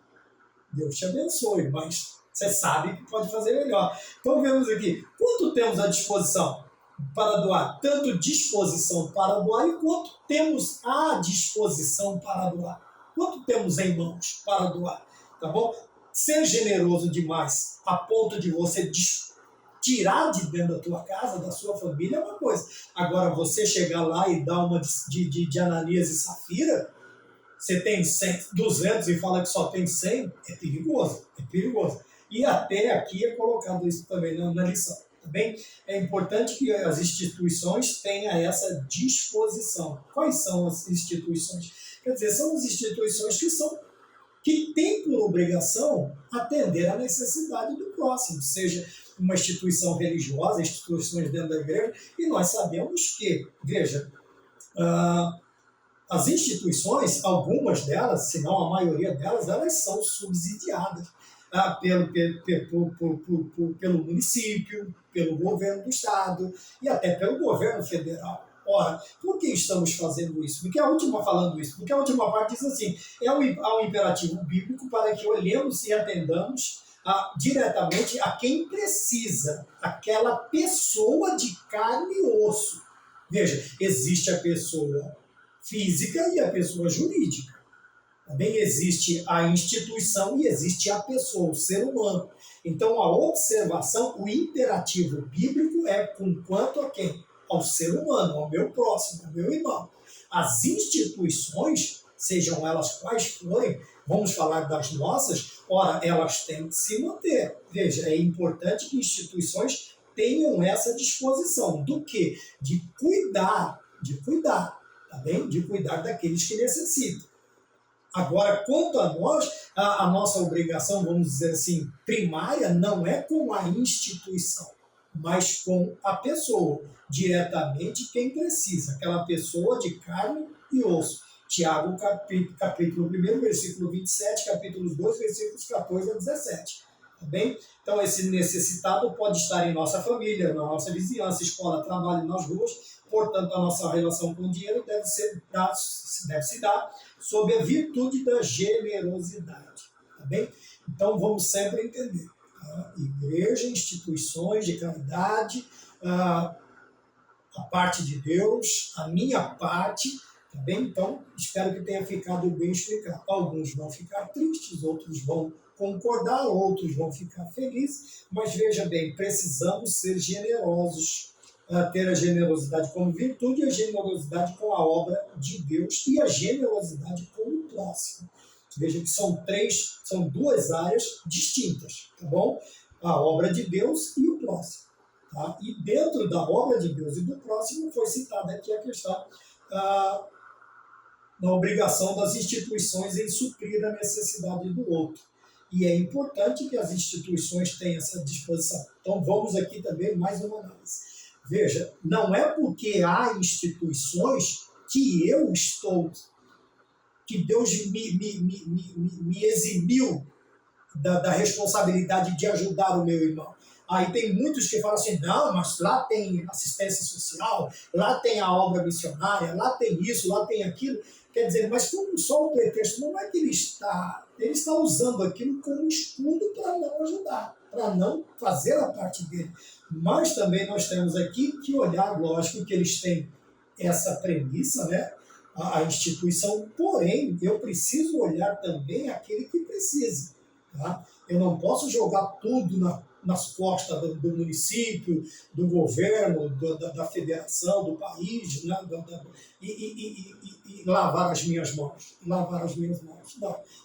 Deus te abençoe, mas você sabe que pode fazer melhor. Então vemos aqui, quanto temos à disposição para doar? Tanto disposição para doar e quanto temos à disposição para doar. Quanto temos em mãos para doar, tá bom? Ser generoso demais a ponto de você tirar de dentro da tua casa, da sua família, é uma coisa. Agora, você chegar lá e dar uma de Ananias e Safira, você tem 100, 200 e fala que só tem 100, é perigoso, é perigoso. E até aqui é colocado isso também na lição, tá bem? É importante que as instituições tenham essa disposição. Quais são as instituições? Quer dizer, são as instituições que têm por obrigação atender à necessidade do próximo, seja uma instituição religiosa, instituições dentro da igreja, e nós sabemos que, veja, as instituições, algumas delas, se não a maioria delas, elas são subsidiadas pelo município, pelo governo do estado e até pelo governo federal. Ora, por que estamos fazendo isso? Porque a última parte diz assim, há um imperativo bíblico para que olhemos e atendamos diretamente a quem precisa, aquela pessoa de carne e osso. Veja, existe a pessoa física e a pessoa jurídica. Também existe a instituição e existe a pessoa, o ser humano. Então, a observação, o imperativo bíblico é com quanto a quem? Ao ser humano, ao meu próximo, ao meu irmão. as instituições, sejam elas quais forem, vamos falar das nossas, ora, elas têm que se manter. Veja, é importante que instituições tenham essa disposição do quê? De cuidar, tá bem? De cuidar daqueles que necessitam. Agora, quanto a nós, a nossa obrigação, vamos dizer assim, primária, não é com a instituição, mas com a pessoa, diretamente quem precisa, aquela pessoa de carne e osso. Tiago, capítulo 1, versículo 27, capítulo 2, versículos 14 a 17. Tá bem? Então, esse necessitado pode estar em nossa família, na nossa vizinhança, escola, trabalho, nas ruas. Portanto, a nossa relação com o dinheiro deve se dar sob a virtude da generosidade. Tá bem? Então, vamos sempre entender. Igreja, instituições de caridade, a parte de Deus, a minha parte, tá bem? Então, espero que tenha ficado bem explicado. Alguns vão ficar tristes, outros vão concordar, outros vão ficar felizes, mas veja bem, precisamos ser generosos, ter a generosidade como virtude, a generosidade com a obra de Deus e a generosidade com o próximo. Veja que são duas áreas distintas, tá bom? A obra de Deus e o próximo. Tá? E dentro da obra de Deus e do próximo foi citada aqui a questão da obrigação das instituições em suprir a necessidade do outro. E é importante que as instituições tenham essa disposição. Então vamos aqui também mais uma análise. Veja, não é porque há instituições que eu estou, que Deus me eximiu da responsabilidade de ajudar o meu irmão. Aí tem muitos que falam assim, não, mas lá tem assistência social, lá tem a obra missionária, lá tem isso, lá tem aquilo. Quer dizer, mas como só o pretexto, não é que ele está usando aquilo como escudo para não ajudar, para não fazer a parte dele. Mas também nós temos aqui que olhar, lógico que eles têm essa premissa, né? A instituição, porém, eu preciso olhar também aquele que precisa. Tá? Eu não posso jogar tudo nas costas do município, do governo, da federação, do país, né? E lavar as minhas mãos. Não.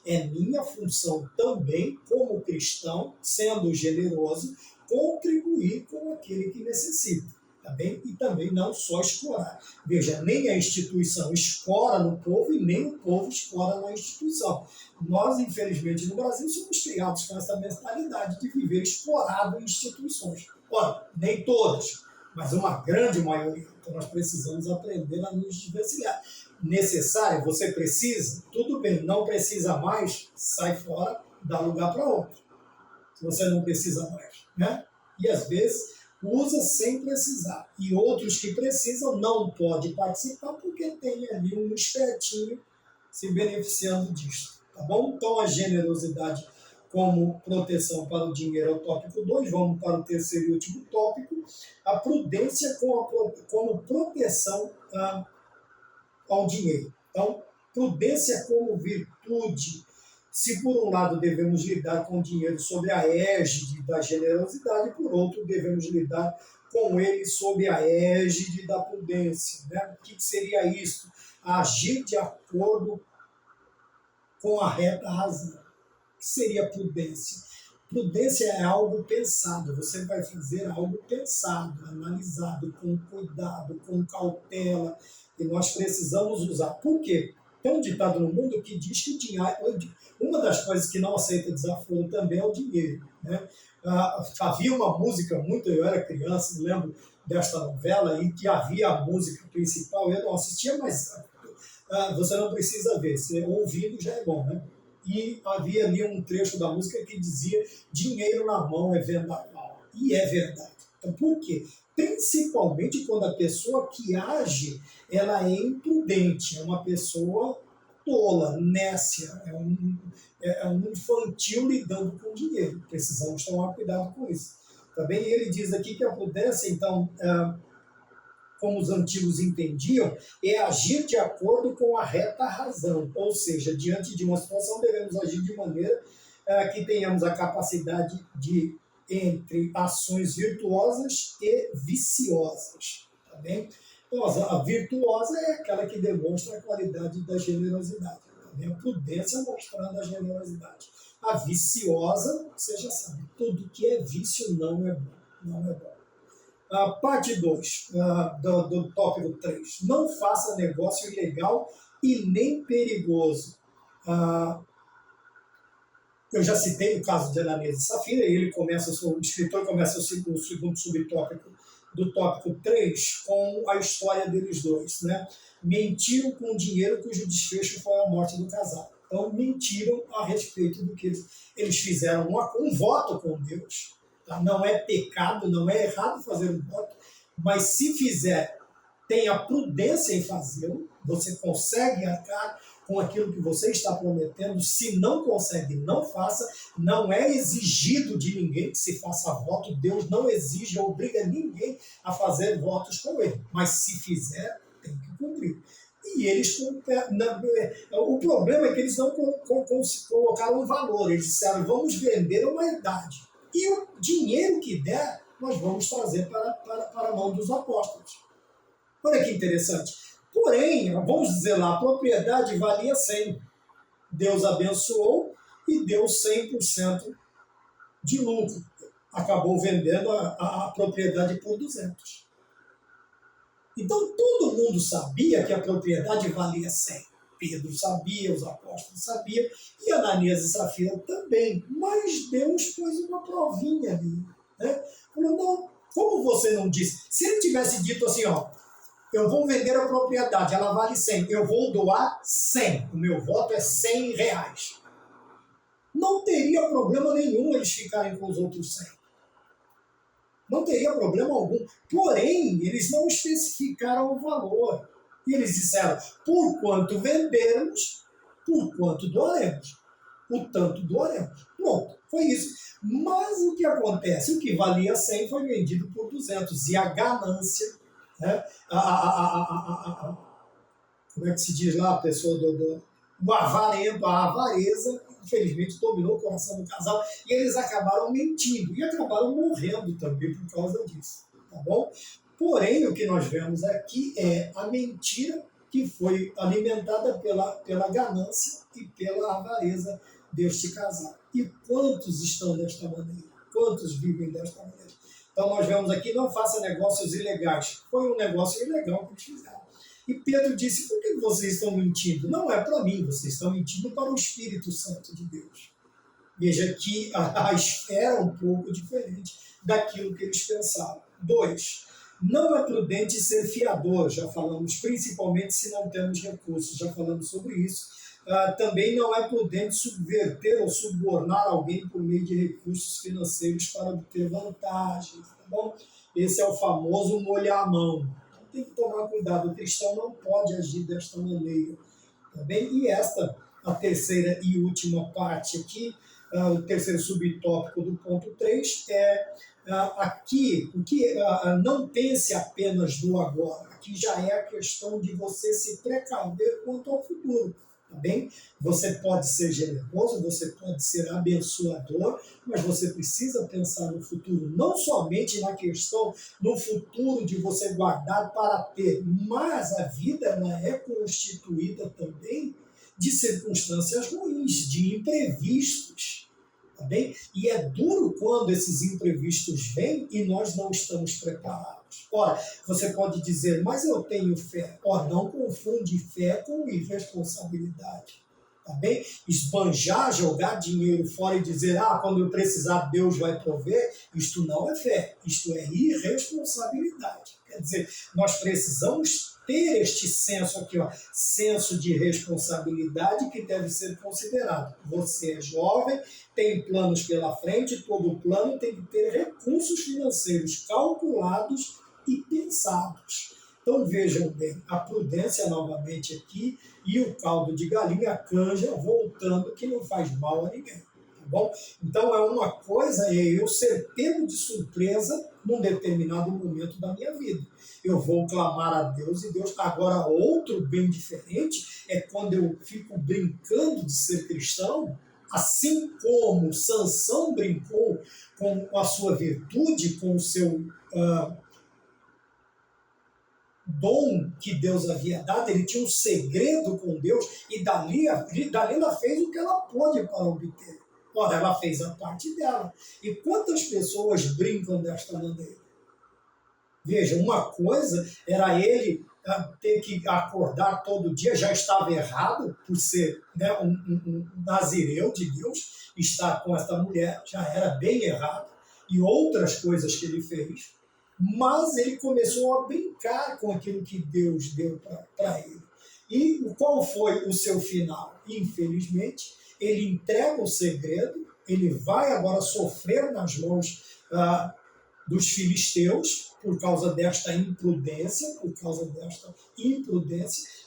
É minha função também, como cristão, sendo generoso, contribuir com aquele que necessita. Tá bem? E também não só escorar. Veja, nem a instituição escora no povo e nem o povo escora na instituição. Nós, infelizmente, no Brasil, somos criados com essa mentalidade de viver escorado em instituições. Ora, nem todos, mas uma grande maioria. Então nós precisamos aprender a nos desvencilhar. Necessário, você precisa? Tudo bem, não precisa mais, sai fora, dá lugar para outro. Se você não precisa mais, né? E às vezes usa sem precisar. E outros que precisam não podem participar porque tem ali um espertinho se beneficiando disso. Tá bom? Então a generosidade como proteção para o dinheiro é o tópico 2. Vamos para o terceiro e último tópico. A prudência como proteção ao dinheiro. Então, prudência como virtude. Se por um lado devemos lidar com o dinheiro sob a égide da generosidade, por outro devemos lidar com ele sob a égide da prudência. Né? O que seria isso? Agir de acordo com a reta razão. O que seria prudência? Prudência é algo pensado, você vai fazer algo pensado, analisado, com cuidado, com cautela, e nós precisamos usar. Por quê? Tem um ditado no mundo que diz que o dinheiro, uma das coisas que não aceita desaforo também é o dinheiro. Né? Havia uma música, eu era criança, me lembro desta novela, em que havia a música principal, eu não assistia, mas você não precisa ver, você ouvindo já é bom, né? E havia ali um trecho da música que dizia dinheiro na mão é vendaval. E é verdade. Então, por quê? Principalmente quando a pessoa que age, ela é imprudente, é uma pessoa tola, nécia, é um infantil lidando com dinheiro. Precisamos tomar cuidado com isso. Também ele diz aqui que a prudência, então, como os antigos entendiam, é agir de acordo com a reta razão. Ou seja, diante de uma situação, devemos agir de maneira que tenhamos a capacidade de entre ações virtuosas e viciosas. Tá bem? Então, a virtuosa é aquela que demonstra a qualidade da generosidade. Também a prudência mostrando a generosidade. A viciosa, você já sabe, tudo que é vício não é bom. Não é bom. Parte 2 do tópico 3. Não faça negócio ilegal e nem perigoso. Eu já citei o caso de Ananias e Safira, e o escritor começa o segundo subtópico do tópico 3 com a história deles dois. Né? Mentiram com dinheiro cujo desfecho foi a morte do casal. Então, mentiram a respeito do que eles fizeram um voto com Deus. Tá? Não é pecado, não é errado fazer um voto, mas se fizer, tenha prudência em fazê-lo, você consegue arcar com aquilo que você está prometendo. Se não consegue, não faça. Não é exigido de ninguém que se faça voto. Deus não exige ou obriga ninguém a fazer votos com ele. Mas se fizer, tem que cumprir. E eles, o problema é que eles não colocaram um valor. Eles disseram, vamos vender uma herdade. E o dinheiro que der, nós vamos trazer para a mão dos apóstolos. Olha que interessante. Porém, vamos dizer lá, a propriedade valia 100. Deus abençoou e deu 100% de lucro. Acabou vendendo a propriedade por 200. Então, todo mundo sabia que a propriedade valia 100. Pedro sabia, os apóstolos sabiam, e Ananias e Safira também. Mas Deus pôs uma provinha ali. Né? Falou, não, como você não disse? Se ele tivesse dito assim, ó, eu vou vender a propriedade, ela vale 100, eu vou doar 100, o meu voto é 100 reais. Não teria problema nenhum eles ficarem com os outros 100. Não teria problema algum. Porém, eles não especificaram o valor. E eles disseram, por quanto vendermos, por quanto doaremos. O tanto doaremos. Pronto, foi isso. Mas o que acontece? O que valia 100 foi vendido por 200. E a ganância, né? Como é que se diz lá, a pessoa o avarento, a avareza, infelizmente dominou o coração do casal, e eles acabaram mentindo, e acabaram morrendo também por causa disso, tá bom? Porém, o que nós vemos aqui é a mentira que foi alimentada pela ganância e pela avareza deste casal. E quantos estão desta maneira? Quantos vivem desta maneira? Então nós vemos aqui, não faça negócios ilegais. Foi um negócio ilegal que eles fizeram. E Pedro disse, por que vocês estão mentindo? Não é para mim, vocês estão mentindo para o Espírito Santo de Deus. Veja que a esfera é um pouco diferente daquilo que eles pensavam. 2. Não é prudente ser fiador, já falamos, principalmente se não temos recursos, já falamos sobre isso. Também não é prudente subverter ou subornar alguém por meio de recursos financeiros para obter vantagens, tá bom? Esse é o famoso molhar a mão. Então tem que tomar cuidado, o cristão não pode agir desta maneira, tá bem? E a terceira e última parte aqui, o terceiro subtópico do ponto 3 é aqui, o que não pense apenas do agora, aqui já é a questão de você se precaver quanto ao futuro. Tá bem? Você pode ser generoso, você pode ser abençoador, mas você precisa pensar no futuro, não somente na questão no futuro de você guardar para ter, mas a vida ela é constituída também de circunstâncias ruins, de imprevistos. Tá bem? E é duro quando esses imprevistos vêm e nós não estamos preparados. Ora, você pode dizer, mas eu tenho fé. Ora, não confunde fé com irresponsabilidade. Tá bem? Esbanjar, jogar dinheiro fora e dizer, quando eu precisar Deus vai prover, isto não é fé, isto é irresponsabilidade. Quer dizer, nós precisamos ter este senso aqui, senso de responsabilidade que deve ser considerado. Você é jovem, tem planos pela frente, todo plano tem que ter recursos financeiros calculados e pensados. Então vejam bem, a prudência novamente aqui e o caldo de galinha, a canja, voltando, que não faz mal a ninguém. Tá bom? Então é uma coisa eu ser pego de surpresa num determinado momento da minha vida. Eu vou clamar a Deus e Deus... Agora, outro bem diferente é quando eu fico brincando de ser cristão, assim como Sansão brincou com a sua virtude, com o seu dom que Deus havia dado, ele tinha um segredo com Deus, e Dalila fez o que ela pôde para obter. Ora, ela fez a parte dela. E quantas pessoas brincam desta maneira? Veja, uma coisa era ele ter que acordar todo dia, já estava errado por ser, né, um nazireu de Deus, estar com essa mulher, já era bem errado, e outras coisas que ele fez, mas ele começou a brincar com aquilo que Deus deu para ele. E qual foi o seu final? Infelizmente, ele entrega o segredo, ele vai agora sofrer nas mãos dos filisteus, por causa desta imprudência,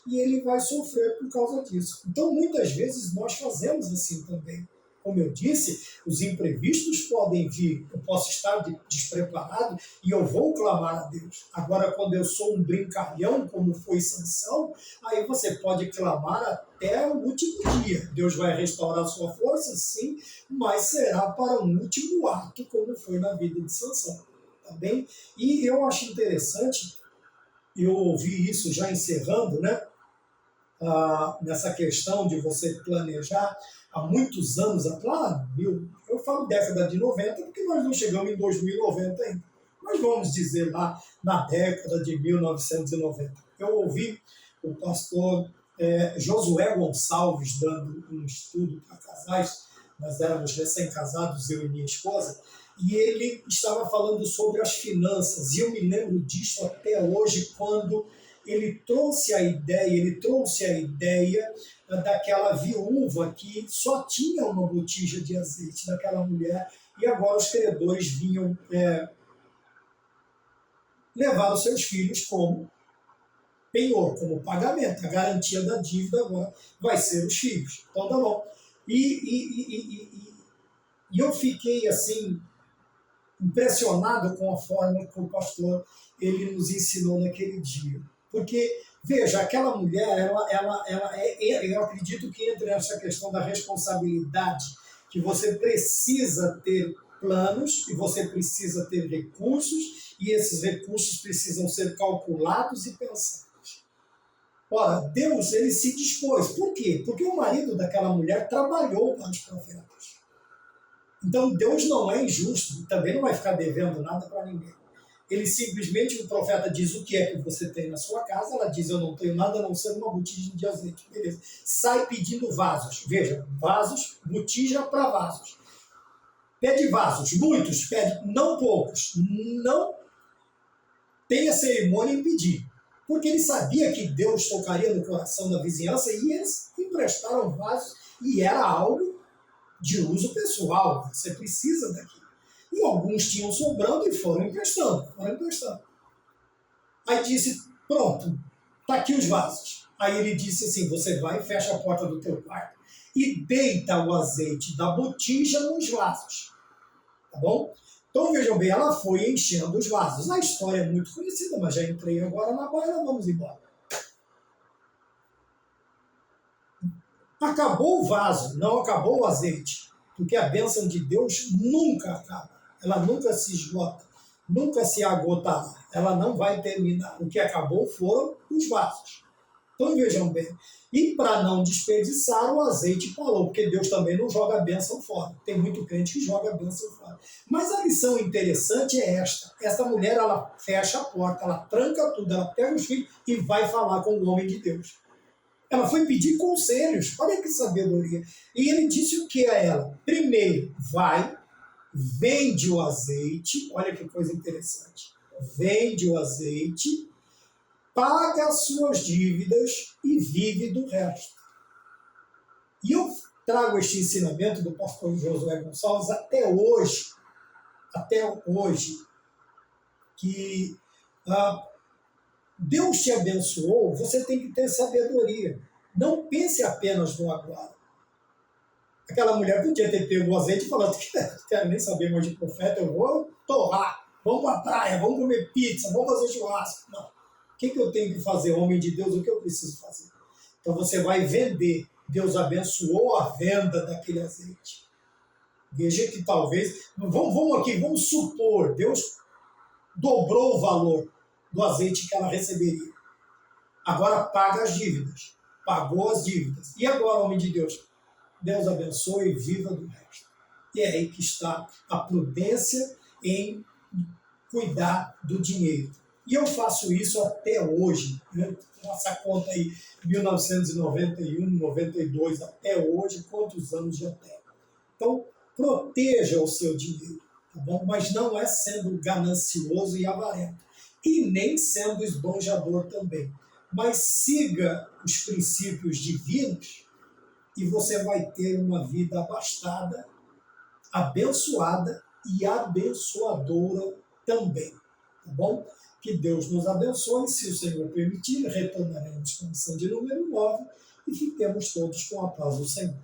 e ele vai sofrer por causa disso. Então, muitas vezes, nós fazemos assim também. Como eu disse, os imprevistos podem vir, eu posso estar despreparado e eu vou clamar a Deus. Agora, quando eu sou um brincalhão, como foi Sansão, aí você pode clamar até o último dia. Deus vai restaurar a sua força, sim, mas será para um último ato, como foi na vida de Sansão. Tá bem? E eu acho interessante, eu ouvi isso já encerrando, né? Nessa questão de você planejar há muitos anos atrás, eu falo década de 90, porque nós não chegamos em 2090 ainda. Mas vamos dizer lá na década de 1990. Eu ouvi o pastor Josué Gonçalves dando um estudo para casais, nós éramos recém-casados, eu e minha esposa, e ele estava falando sobre as finanças, e eu me lembro disso até hoje, quando ele trouxe a ideia daquela viúva que só tinha uma botija de azeite, daquela mulher, e agora os credores vinham levar os seus filhos como penhor, como pagamento. A garantia da dívida agora vai ser os filhos. Então tá bom. E eu fiquei assim impressionado com a forma que o pastor ele nos ensinou naquele dia. Porque, veja, aquela mulher, eu acredito que entra nessa questão da responsabilidade, que você precisa ter planos e você precisa ter recursos, e esses recursos precisam ser calculados e pensados. Ora, Deus, ele se dispôs. Por quê? Porque o marido daquela mulher trabalhou para os profetas. Então, Deus não é injusto e também não vai ficar devendo nada para ninguém. Ele simplesmente, o profeta diz o que é que você tem na sua casa, ela diz, eu não tenho nada a não ser uma botija de azeite. Beleza. Sai pedindo vasos. Veja, vasos, botija para vasos. Pede vasos, muitos, pede, não poucos. Não tenha cerimônia em pedir. Porque ele sabia que Deus tocaria no coração da vizinhança e eles emprestaram vasos e era algo de uso pessoal. Você precisa daquilo. E alguns tinham sobrando e foram emprestando. Aí disse, pronto, tá aqui os vasos. Aí ele disse assim, você vai e fecha a porta do teu quarto e deita o azeite da botija nos vasos. Tá bom? Então vejam bem, ela foi enchendo os vasos. A história é muito conhecida, mas já entrei agora na baila, vamos embora. Acabou o vaso, não acabou o azeite. Porque a bênção de Deus nunca acaba. Ela nunca se esgota, nunca se agotará. Ela não vai terminar. O que acabou foram os vasos. Então vejam bem. E para não desperdiçar, o azeite parou, porque Deus também não joga a bênção fora. Tem muito crente que joga a bênção fora. Mas a lição interessante é esta. Essa mulher, ela fecha a porta, ela tranca tudo, ela pega os filhos e vai falar com o homem de Deus. Ela foi pedir conselhos. Olha que sabedoria. E ele disse o que a ela? Primeiro, vai, vende o azeite. Olha que coisa interessante. Vende o azeite, paga as suas dívidas e vive do resto. E eu trago este ensinamento do pastor Josué Gonçalves até hoje, que Deus te abençoou, você tem que ter sabedoria. Não pense apenas no agora. Aquela mulher podia ter pego o azeite e falado, não quero nem saber mais de profeta, eu vou torrar, vamos para a praia, vamos comer pizza, vamos fazer churrasco. Não. O que eu tenho que fazer, homem de Deus? O que eu preciso fazer? Então você vai vender. Deus abençoou a venda daquele azeite. Veja que talvez, vamos supor, Deus dobrou o valor do azeite que ela receberia. Agora paga as dívidas. Pagou as dívidas. E agora, homem de Deus? Deus abençoe e viva do resto. E é aí que está a prudência em cuidar do dinheiro. E eu faço isso até hoje. Né? Nossa conta aí, 1991, 92, até hoje, quantos anos já tem? Então, proteja o seu dinheiro, tá bom? Mas não é sendo ganancioso e avarento. E nem sendo esbanjador também. Mas siga os princípios divinos e você vai ter uma vida abastada, abençoada e abençoadora também, tá bom? Que Deus nos abençoe, se o Senhor permitir, retornaremos com a lição de número 9 e fiquemos todos com a paz do Senhor.